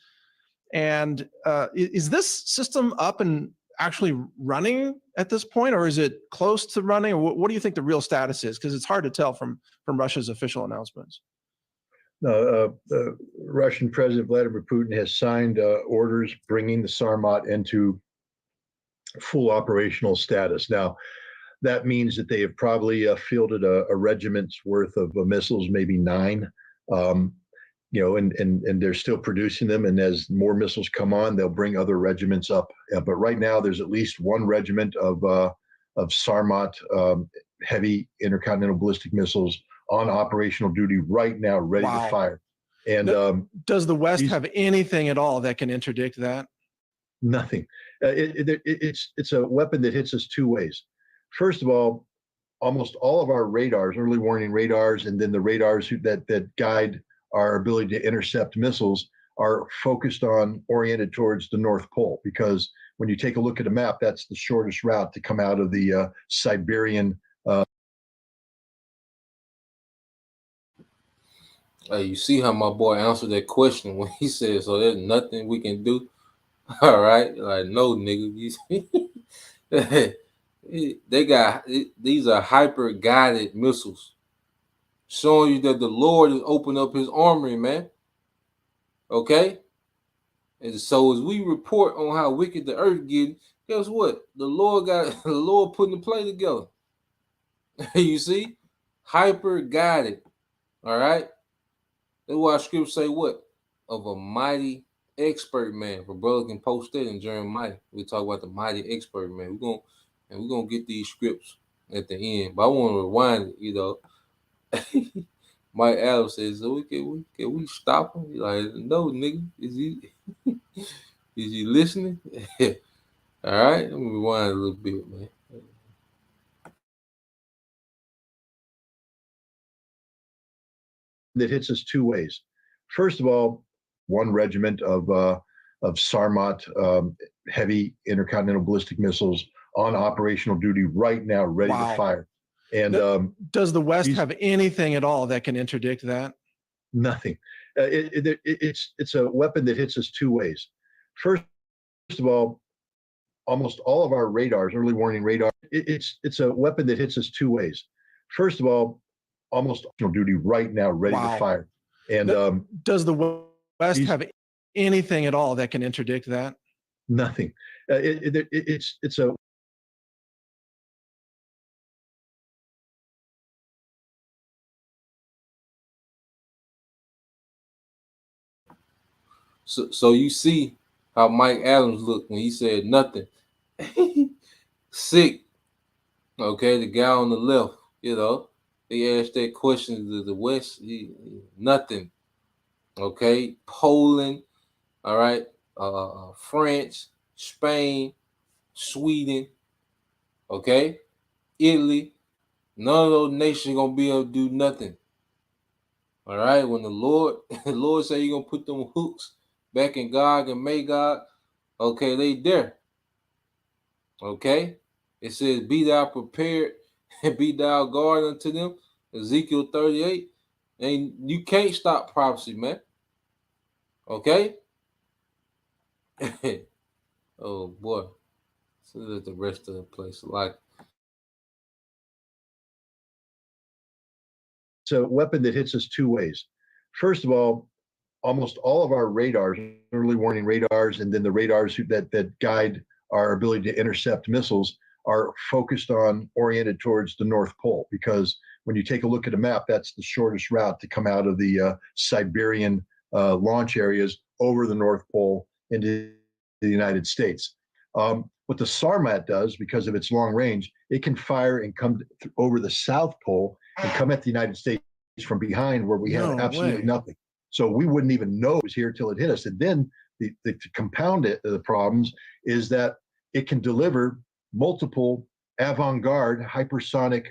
And is this system up and actually running at this point, or is it close to running? Or what do you think the real status is? Because it's hard to tell from Russia's official announcements. No, Russian President Vladimir Putin has signed orders bringing the Sarmat into full operational status. Now, that means that they have probably fielded a regiment's worth of missiles, maybe 9. And they're still producing them. And as more missiles come on, they'll bring other regiments up. But right now, there's at least 1 regiment of Sarmat heavy intercontinental ballistic missiles on operational duty right now, ready to fire. And does the West have anything at all that can interdict that? Nothing. It's a weapon that hits us 2 ways. First of all, almost all of our radars, early warning radars, and then the radars that guide our ability to intercept missiles are focused on, oriented towards the North Pole, because when you take a look at a map, that's the shortest route to come out of the Siberian. You see how my boy answered that question when he said, so there's nothing we can do? All right. Like, no, nigga. They got, these are hyper guided missiles, showing you that the Lord has opened up his armory, man. Okay? And so as we report on how wicked the earth getting, guess what? The Lord putting the play together. You see? Hyper guided. All right? That's why scripture say what? Of a mighty expert man. For brother can post that in Jeremiah. We talk about the mighty expert man. We're gonna get these scripts at the end. But I want to rewind it, Mike Adams says, so can we stop him? He's like, no, nigga. Is he listening? All right, let me rewind a little bit, man. That hits us 2 ways. First of all, 1 regiment of Sarmat heavy intercontinental ballistic missiles on operational duty right now, ready to fire. And does the West have anything at all that can interdict that? Nothing. It's a weapon that hits us 2 ways. First of all, almost all of our radars, early warning radar, it's a weapon that hits us 2 ways. First of all, almost duty right now, ready to fire. And does the West have anything at all that can interdict that? Nothing. It's a So you see how Mike Adams looked when he said nothing. Sick. Okay, the guy on the left, they asked that question to the West. Nothing. Okay, Poland, all right, France, Spain, Sweden, okay, Italy. None of those nations gonna be able to do nothing. All right, when the Lord say you're gonna put them hooks back in Gog and Magog, okay, they there. Okay, it says, "Be thou prepared and be thou guard unto them." Ezekiel 38, and you can't stop prophecy, man. Okay. Oh boy, so there's the rest of the place. Like, it's a weapon that hits us 2 ways. First of all, almost all of our radars, early warning radars, and then the radars that guide our ability to intercept missiles are focused on, oriented towards the North Pole, because when you take a look at a map, that's the shortest route to come out of the Siberian launch areas over the North Pole into the United States. What the Sarmat does, because of its long range, it can fire and come over the South Pole and come at the United States from behind, where we have absolutely nothing. So we wouldn't even know it was here till it hit us. And then to compound it, the problems is that it can deliver multiple avant-garde hypersonic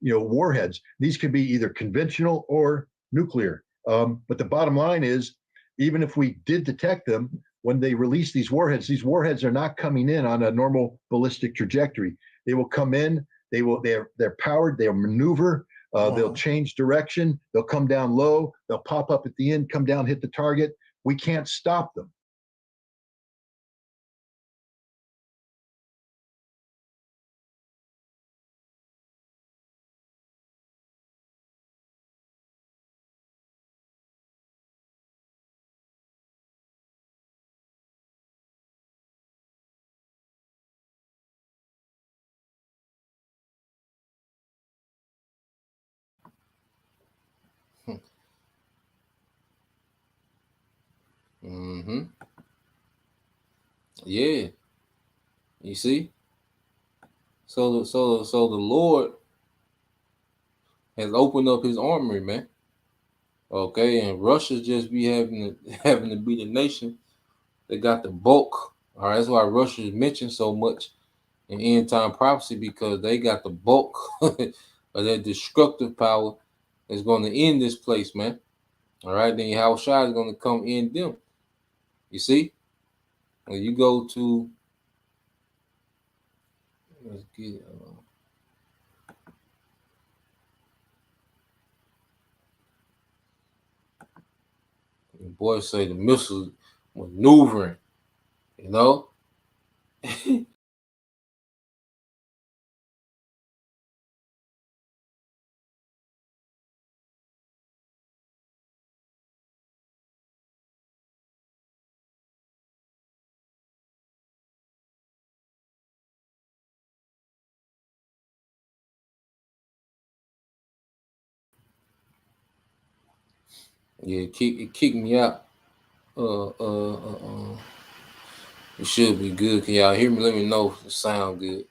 warheads. These can be either conventional or nuclear. But the bottom line is, even if we did detect them, when they release these warheads are not coming in on a normal ballistic trajectory. They will come in, they're powered, they'll maneuver, they'll change direction, they'll come down low, they'll pop up at the end, come down, hit the target. We can't stop them. Mm-hmm. Yeah. You see? So the Lord has opened up his armory, man. Okay, and Russia just be having to be the nation that got the bulk. All right, that's why Russia is mentioned so much in end time prophecy, because they got the bulk of that destructive power that's going to end this place, man. All right, then Yahushua is going to come in them. You see, when you go to, let's get the boys say the missiles maneuvering, you know. Yeah, it kicked me out. It should be good. Can y'all hear me? Let me know if it sound good.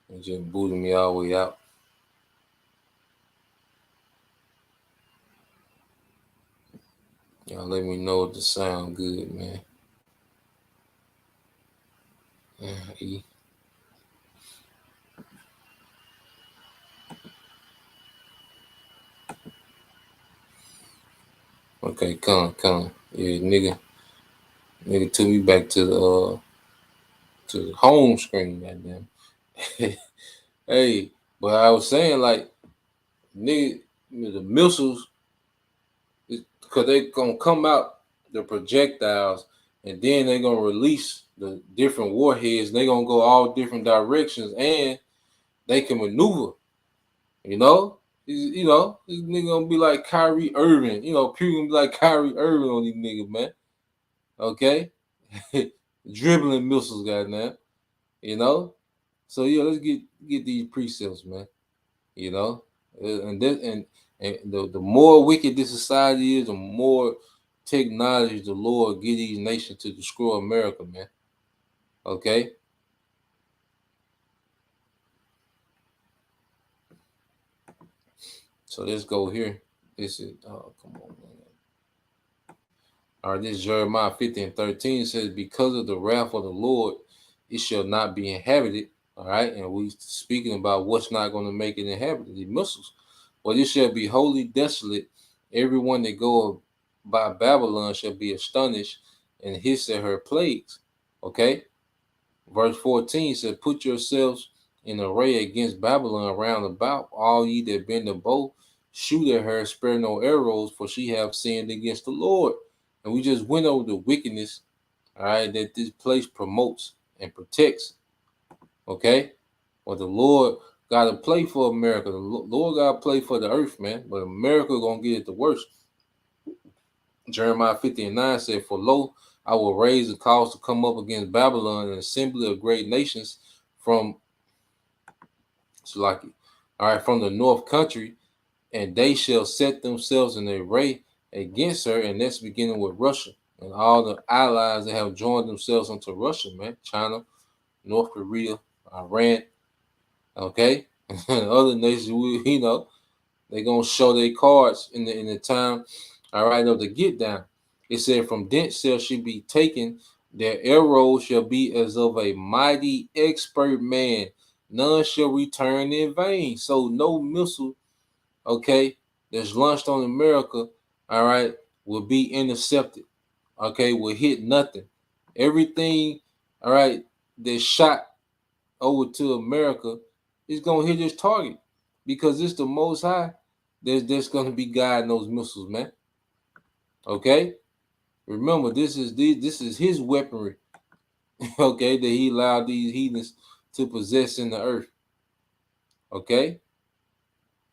It just booted me all the way out. Y'all let me know if it sound good, man. E. Okay, come. Yeah, nigga took me back to the home screen, goddamn. Hey, but I was saying, like, nigga, the missiles, because they gonna come out the projectiles, and then they gonna release the different warheads. They gonna go all different directions, and they can maneuver. You know, this nigga gonna be like Kyrie Irving. You know, people gonna be like Kyrie Irving on these niggas, man. Okay, dribbling missiles, goddamn. You know, so yeah, let's get these precepts, man. You know, and the more wicked this society is, the more technology the Lord give these nations to destroy America, man. Okay. So let's go here. This is come on, man. All right, this Jeremiah 50:13 says, because of the wrath of the Lord, it shall not be inhabited. All right, and we speaking about what's not going to make it inhabited, the missiles. But it shall be wholly desolate. Everyone that goeth by Babylon shall be astonished and hiss at her plagues. Okay. Verse 14 says, put yourselves in array against Babylon round about, all ye that bend the bow, shoot at her, spare no arrows, for she have sinned against the Lord. And we just went over the wickedness, all right, that this place promotes and protects. Okay. Well, the Lord got to play for America. The Lord got to play for the earth, man. But America gonna get it the worst. Jeremiah 50:9 said, for lo, I will raise a cause to come up against Babylon, an assembly of great nations from Salaki, all right, from the north country, and they shall set themselves in array against her, and that's beginning with Russia and all the allies that have joined themselves unto Russia, man. China, North Korea, Iran, okay, and other nations. They're gonna show their cards in the time, all right, of the get down. It said, from thence shall she be taken, their arrows shall be as of a mighty expert man, none shall return in vain. So no missile, okay, that's launched on America, all right, will be intercepted, okay, will hit nothing. Everything, all right, that's shot over to America is gonna hit its target, because it's the Most High that's gonna be guiding those missiles, man. Okay, remember, this is his weaponry, okay, that he allowed these heathens to possess in the earth. Okay, I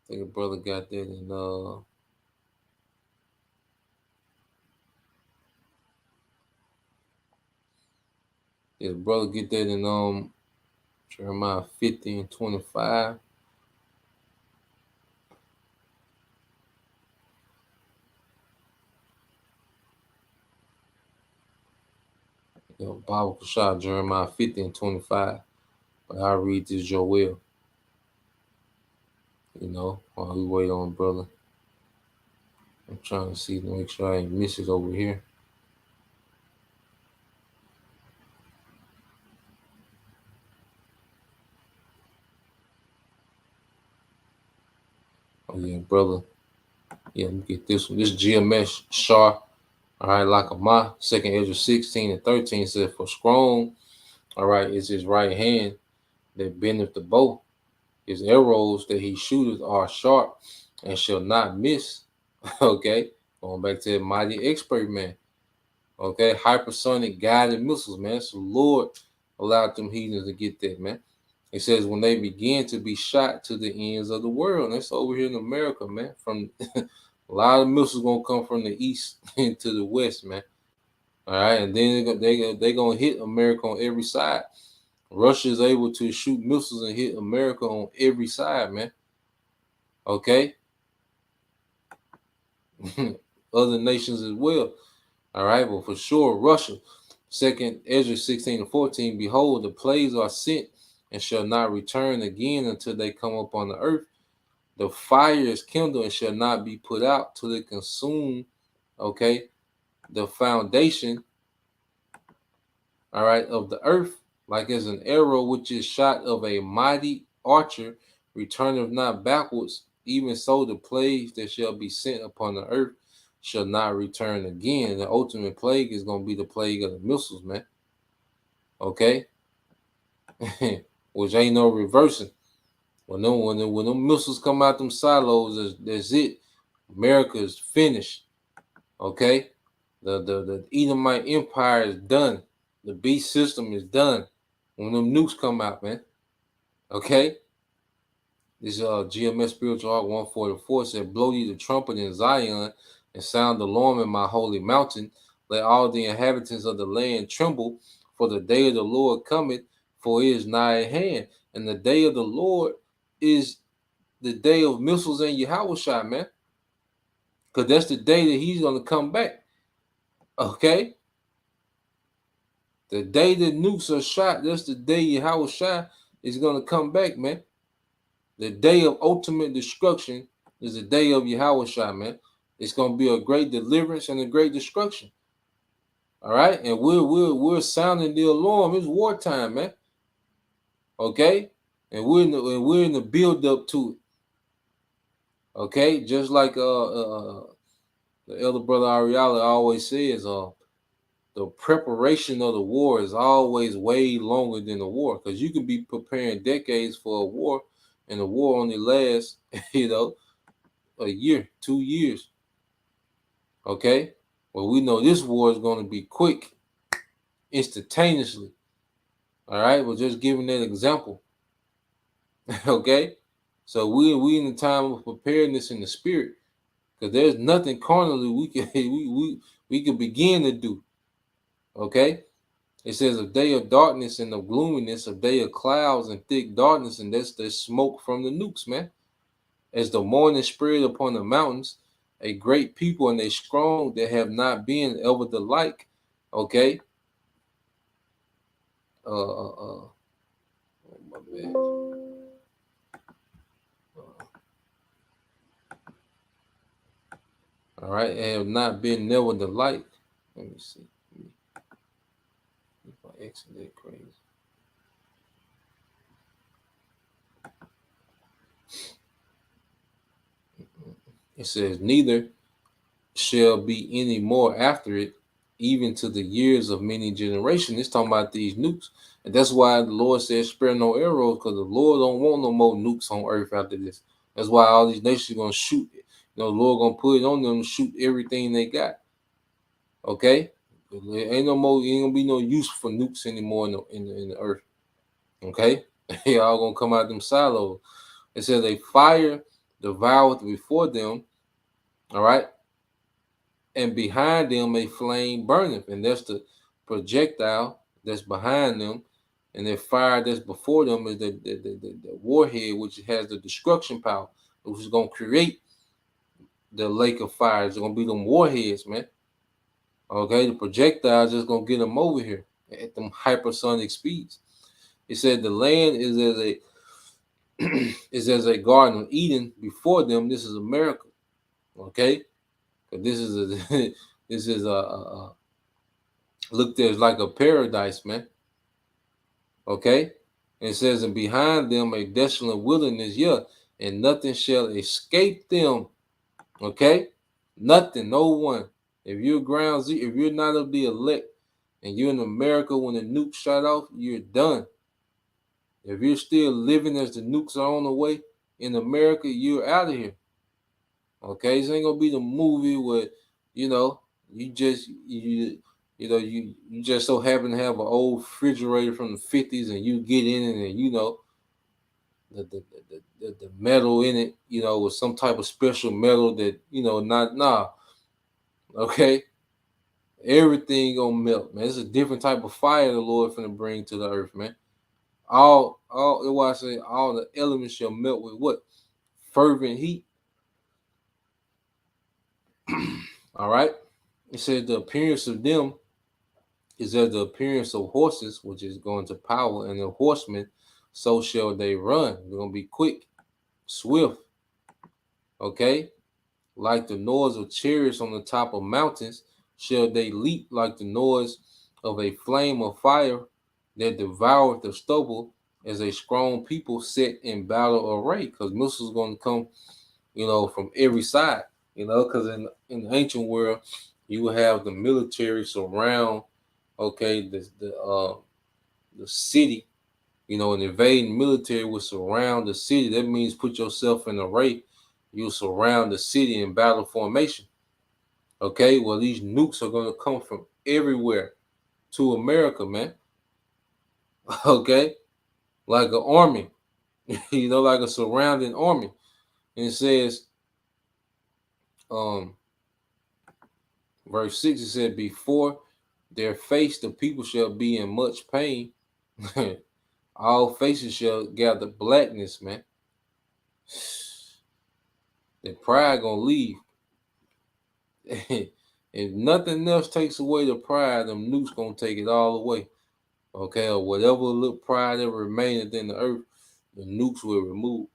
think a brother got that in yeah, brother get that in Jeremiah 50:25. Bible Kashah, Jeremiah 50 and 25. But I read this Joel. While we wait on brother. I'm trying to see to make sure I ain't miss it over here. Oh yeah, brother. Yeah, let me get this one. This GMS Shar. All right, Lakamah, 2nd Ezra 16 and 13 says, for strong, all right, is his right hand that bendeth the bow. His arrows that he shooteth are sharp and shall not miss. Okay, going back to the mighty expert man. Okay, hypersonic guided missiles, man. So Lord allowed them heathens to get that, man. It says when they begin to be shot to the ends of the world. And that's over here in America, man. From a lot of missiles gonna come from the east into the west, man. All right, and then they're gonna hit America on every side. Russia is able to shoot missiles and hit America on every side, man. Okay. Other nations as well. All right, well, for sure, Russia. 2nd Ezra 16 and 14, behold, the plagues are sent and shall not return again until they come upon the earth. The fire is kindled and shall not be put out till it consume, okay, the foundation, all right, of the earth, like as an arrow which is shot of a mighty archer, returneth not backwards, even so the plagues that shall be sent upon the earth shall not return again. The ultimate plague is going to be the plague of the missiles, man. Okay? Which ain't no reversing. When them missiles come out them silos, that's it. America is finished. Okay? The Edomite Empire is done. The beast system is done. When them nukes come out, man. Okay? This GMS Spiritual Arc 144 said, blow ye the trumpet in Zion and sound the alarm in my holy mountain. Let all the inhabitants of the land tremble, for the day of the Lord cometh, for it is nigh at hand. And the day of the Lord is the day of missiles and Yahushua, man. Because that's the day that he's going to come back. Okay? The day that nukes are shot, that's the day Yahushua is going to come back, man. The day of ultimate destruction is the day of Yahushua, man. It's going to be a great deliverance and a great destruction. All right? And we're sounding the alarm. It's wartime, man. Okay? And we're in the build up to it. Okay? Just like the elder brother Ariala always says, the preparation of the war is always way longer than the war, because you can be preparing decades for a war, and the war only lasts, a year, 2 years. Okay? Well, we know this war is going to be quick, instantaneously. All right? We're just giving that example. Okay? So we in the time of preparedness in the spirit, because there's nothing carnally we can begin to do. Okay? It says a day of darkness and of gloominess, a day of clouds and thick darkness, and that's the smoke from the nukes, man. As the morning spread upon the mountains, a great people and they strong that have not been ever the like. Okay. Oh my bad. All right, have not been never the like. Let me see. If I exit that crazy. It says, neither shall be any more after it, even to the years of many generations. It's talking about these nukes. And that's why the Lord says, spare no arrows, because the Lord don't want no more nukes on earth after this. That's why all these nations are going to shoot. The Lord going to put it on them to shoot everything they got. Okay? There ain't going to be no use for nukes anymore in the earth. Okay? Y'all going to come out them silos. It says, a fire devoureth before them. All right? And behind them a flame burneth, and that's the projectile that's behind them, and the fire that's before them is the warhead, which has the destruction power, which is going to create the lake of fire. It's going to be them warheads, man. Okay, the projectile is just going to get them over here. at them hypersonic speeds. It said the land is as a is as a Garden of Eden before them. This is America, okay? This is a this is a looked at as like a paradise, man. Okay, it says, and behind them a desolate wilderness, yeah, and nothing shall escape them. Okay, nothing, no one. If you're ground zero, if you're not of the elect, and you're in America when the nuke shot off, you're done. If you're still living as the nukes are on the way in America, you're out of here. Okay, this ain't gonna be the movie where you know you just you just so happen to have an old refrigerator from the 50s and you get in it and you know the metal in it, you know, with some type of special metal that you know okay, everything gonna melt, man. It's a different type of fire the Lord finna bring to the earth, man. All why I say all the elements shall melt with what? Fervent heat. All right. It said the appearance of them is as the appearance of horses, which is going to power, and the horsemen, so shall they run. They're gonna be quick, swift. Okay, like the noise of chariots on the top of mountains, shall they leap like the noise of a flame of fire that devoureth the stubble, as a strong people set in battle array. Because missiles going to come, you know, from every side. You know, because in the ancient world, you will have the military surround, okay, the city. You know, an invading military will surround the city. That means put yourself in array. You'll surround the city in battle formation. Okay, well, these nukes are going to come from everywhere to America, man. Okay, like an army, you know, like a surrounding army. And it says, verse 6, it said, before their face the people shall be in much pain. All faces shall gather blackness, man. The pride gonna leave. If nothing else takes away the pride, them nukes gonna take it all away. Okay, or whatever little pride that remaineth in the earth, the nukes will remove.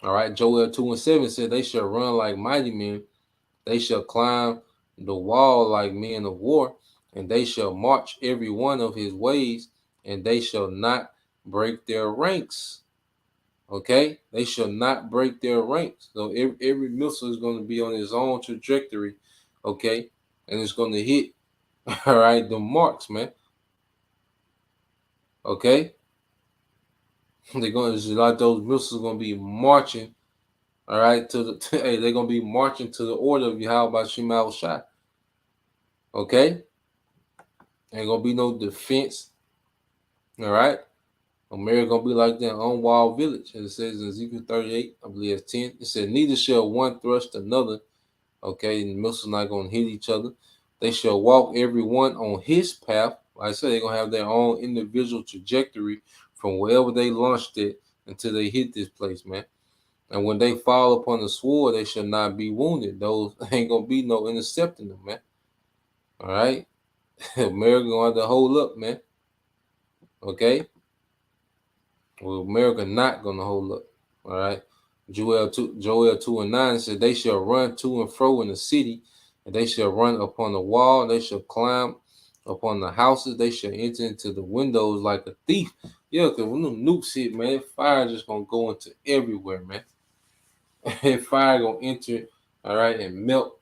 All right, Joel 2:7 said, they shall run like mighty men, they shall climb the wall like men of war, and they shall march every one of his ways, and they shall not break their ranks. Okay, they shall not break their ranks. So every missile is going to be on its own trajectory, okay, and it's going to hit, all right, the marks, man. Okay, they're going to, like, those missiles going to be marching, all right, to the hey, they're going to be marching to the order of Yahweh Shema Shai. Okay, ain't gonna be no defense. All right, America gonna be like that unwalled village, as it says in Ezekiel 38, I believe it's 10. It said, neither shall one thrust another. Okay, and the missiles not gonna hit each other. They shall walk every one on his path. Like I said, they're gonna have their own individual trajectory from wherever they launched it until they hit this place, man. And when they fall upon the sword, they shall not be wounded. Those ain't gonna be no intercepting them, man. All right, America gonna have to hold up, man. Okay. Well, America not gonna hold up. All right. Joel 2:9 said, they shall run to and fro in the city, and they shall run upon the wall, they shall climb upon the houses, they shall enter into the windows like a thief. Yeah, because when the nukes hit, man, fire just gonna go into everywhere, man. And fire gonna enter, all right, and melt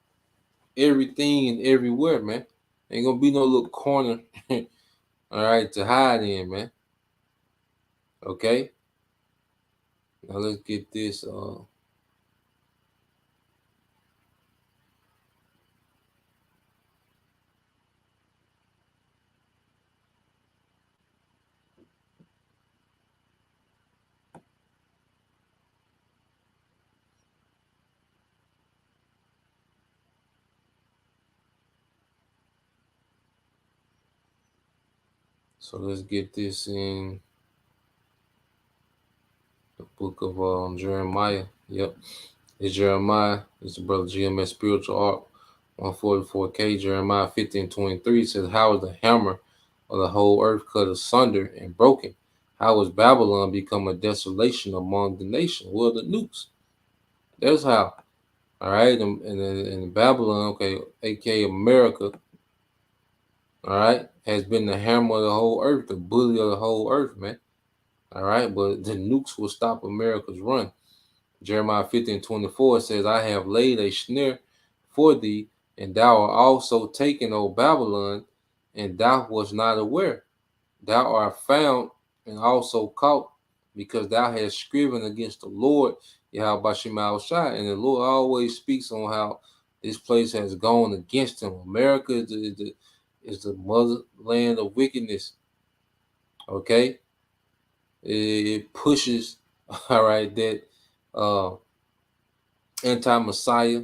everything and everywhere, man. Ain't gonna be no little corner, all right, to hide in, man. Okay. Now let's get this. So let's get this in the book of Jeremiah. Yep. It's Jeremiah. It's the brother GMS Spiritual Art. 144K, Jeremiah 15:23 says, how is the hammer of the whole earth cut asunder and broken? How is Babylon become a desolation among the nation? Well, the nukes. That's how. All right. And Babylon, okay, aka America, all right, has been the hammer of the whole earth, the bully of the whole earth, man. All right. But the nukes will stop America's run. Jeremiah 15:24 says, I have laid a snare for thee, and thou art also taken, O Babylon, and thou wast not aware. Thou art found and also caught, because thou hast striven against the Lord, Yahweh Shema Shai. And the Lord always speaks on how this place has gone against him. America is the motherland of wickedness. Okay? It pushes, all right, that anti-Messiah,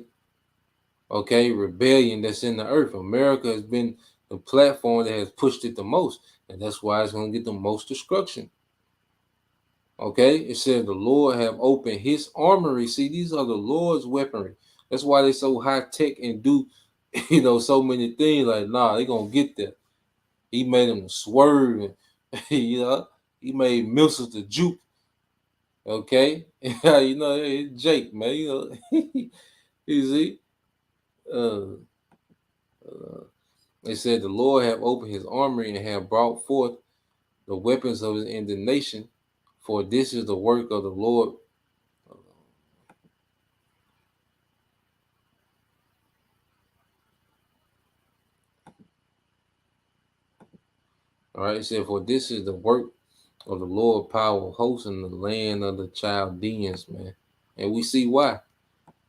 okay, rebellion that's in the earth. America has been the platform that has pushed it the most, and that's why it's going to get the most destruction. Okay, it says the Lord have opened his armory. See, these are the Lord's weaponry. That's why they're so high tech and do, so many things. Like, nah, they're going to get there. He made them swerve, and, he made missiles to juke. Okay, it's Jake, man. You see, they said the Lord have opened his armory and have brought forth the weapons of his indignation, for this is the work of the Lord. All right, it said, for this is the work of the Lord power of hosts in the land of the Chaldeans, man. And we see why.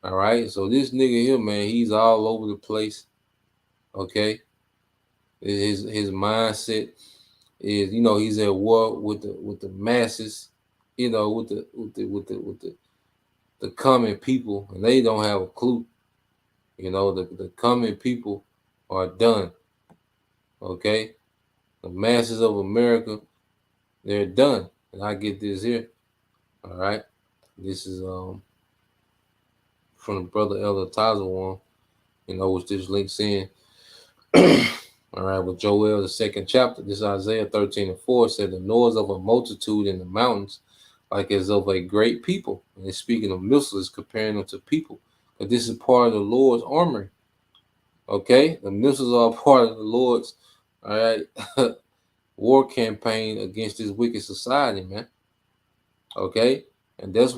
All right, so this nigga here, man, he's all over the place. Okay, his mindset is, he's at war with the masses, with the common people, and they don't have a clue. The common people are done. Okay, the masses of America, they're done. And I get this here. All right, this is from the brother Elder Taza one, which this links in. All right, with Joel, the 2nd chapter, this Isaiah 13:4 said, the noise of a multitude in the mountains, like as of a great people. And it's speaking of missiles, comparing them to people. But this is part of the Lord's armory. Okay, the missiles are part of the Lord's, all right, war campaign against this wicked society, man. Okay, and that's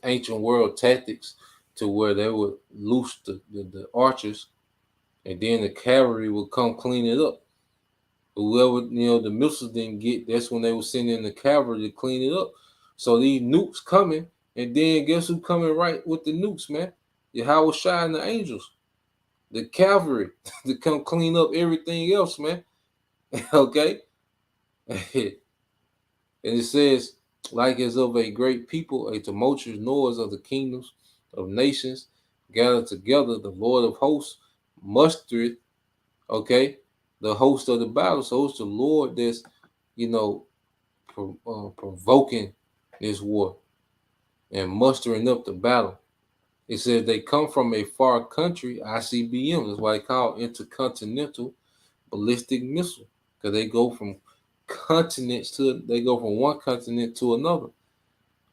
ancient world tactics, to where they would loose the archers, and then the cavalry would come clean it up. Whoever, the missiles didn't get, that's when they were sending the cavalry to clean it up. So these nukes coming, and then guess who coming right with the nukes, man? Yahweh Shai and the angels, the cavalry, to come clean up everything else, man. Okay? And it says, like as of a great people, a tumultuous noise of the kingdoms of nations gathered together, the Lord of hosts mustereth, okay, the host of the battle. So it's the Lord that's, provoking this war and mustering up the battle. It says they come from a far country, ICBM. That's why they call it intercontinental ballistic missile, because they go from one continent to another.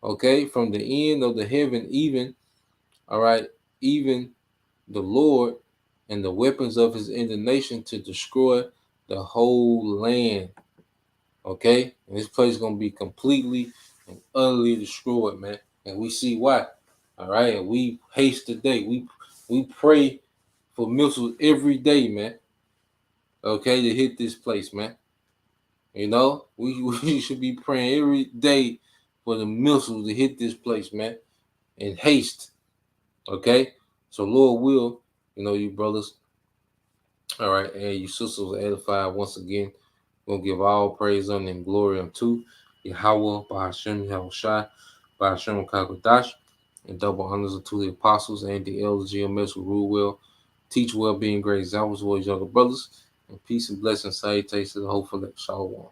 Okay, from the end of the heaven, even the Lord and the weapons of his indignation to destroy the whole land. Okay, and this place is gonna be completely and utterly destroyed, man. And we see why. All right, and we haste today. We pray for missiles every day, man. Okay, to hit this place, man. We should be praying every day for the missiles to hit this place, man, in haste. Okay, so Lord will, you brothers, all right, and you sisters edified once again. We're gonna give all praise, honor, and glory unto Yahweh, Bahashem, Yahushai, Bahashem, Kakadash, and double honors unto the apostles and the elders, GMS, who rule well, teach well, being great examples for his younger brothers, and peace and blessings, salutations to the hopeful Shalom.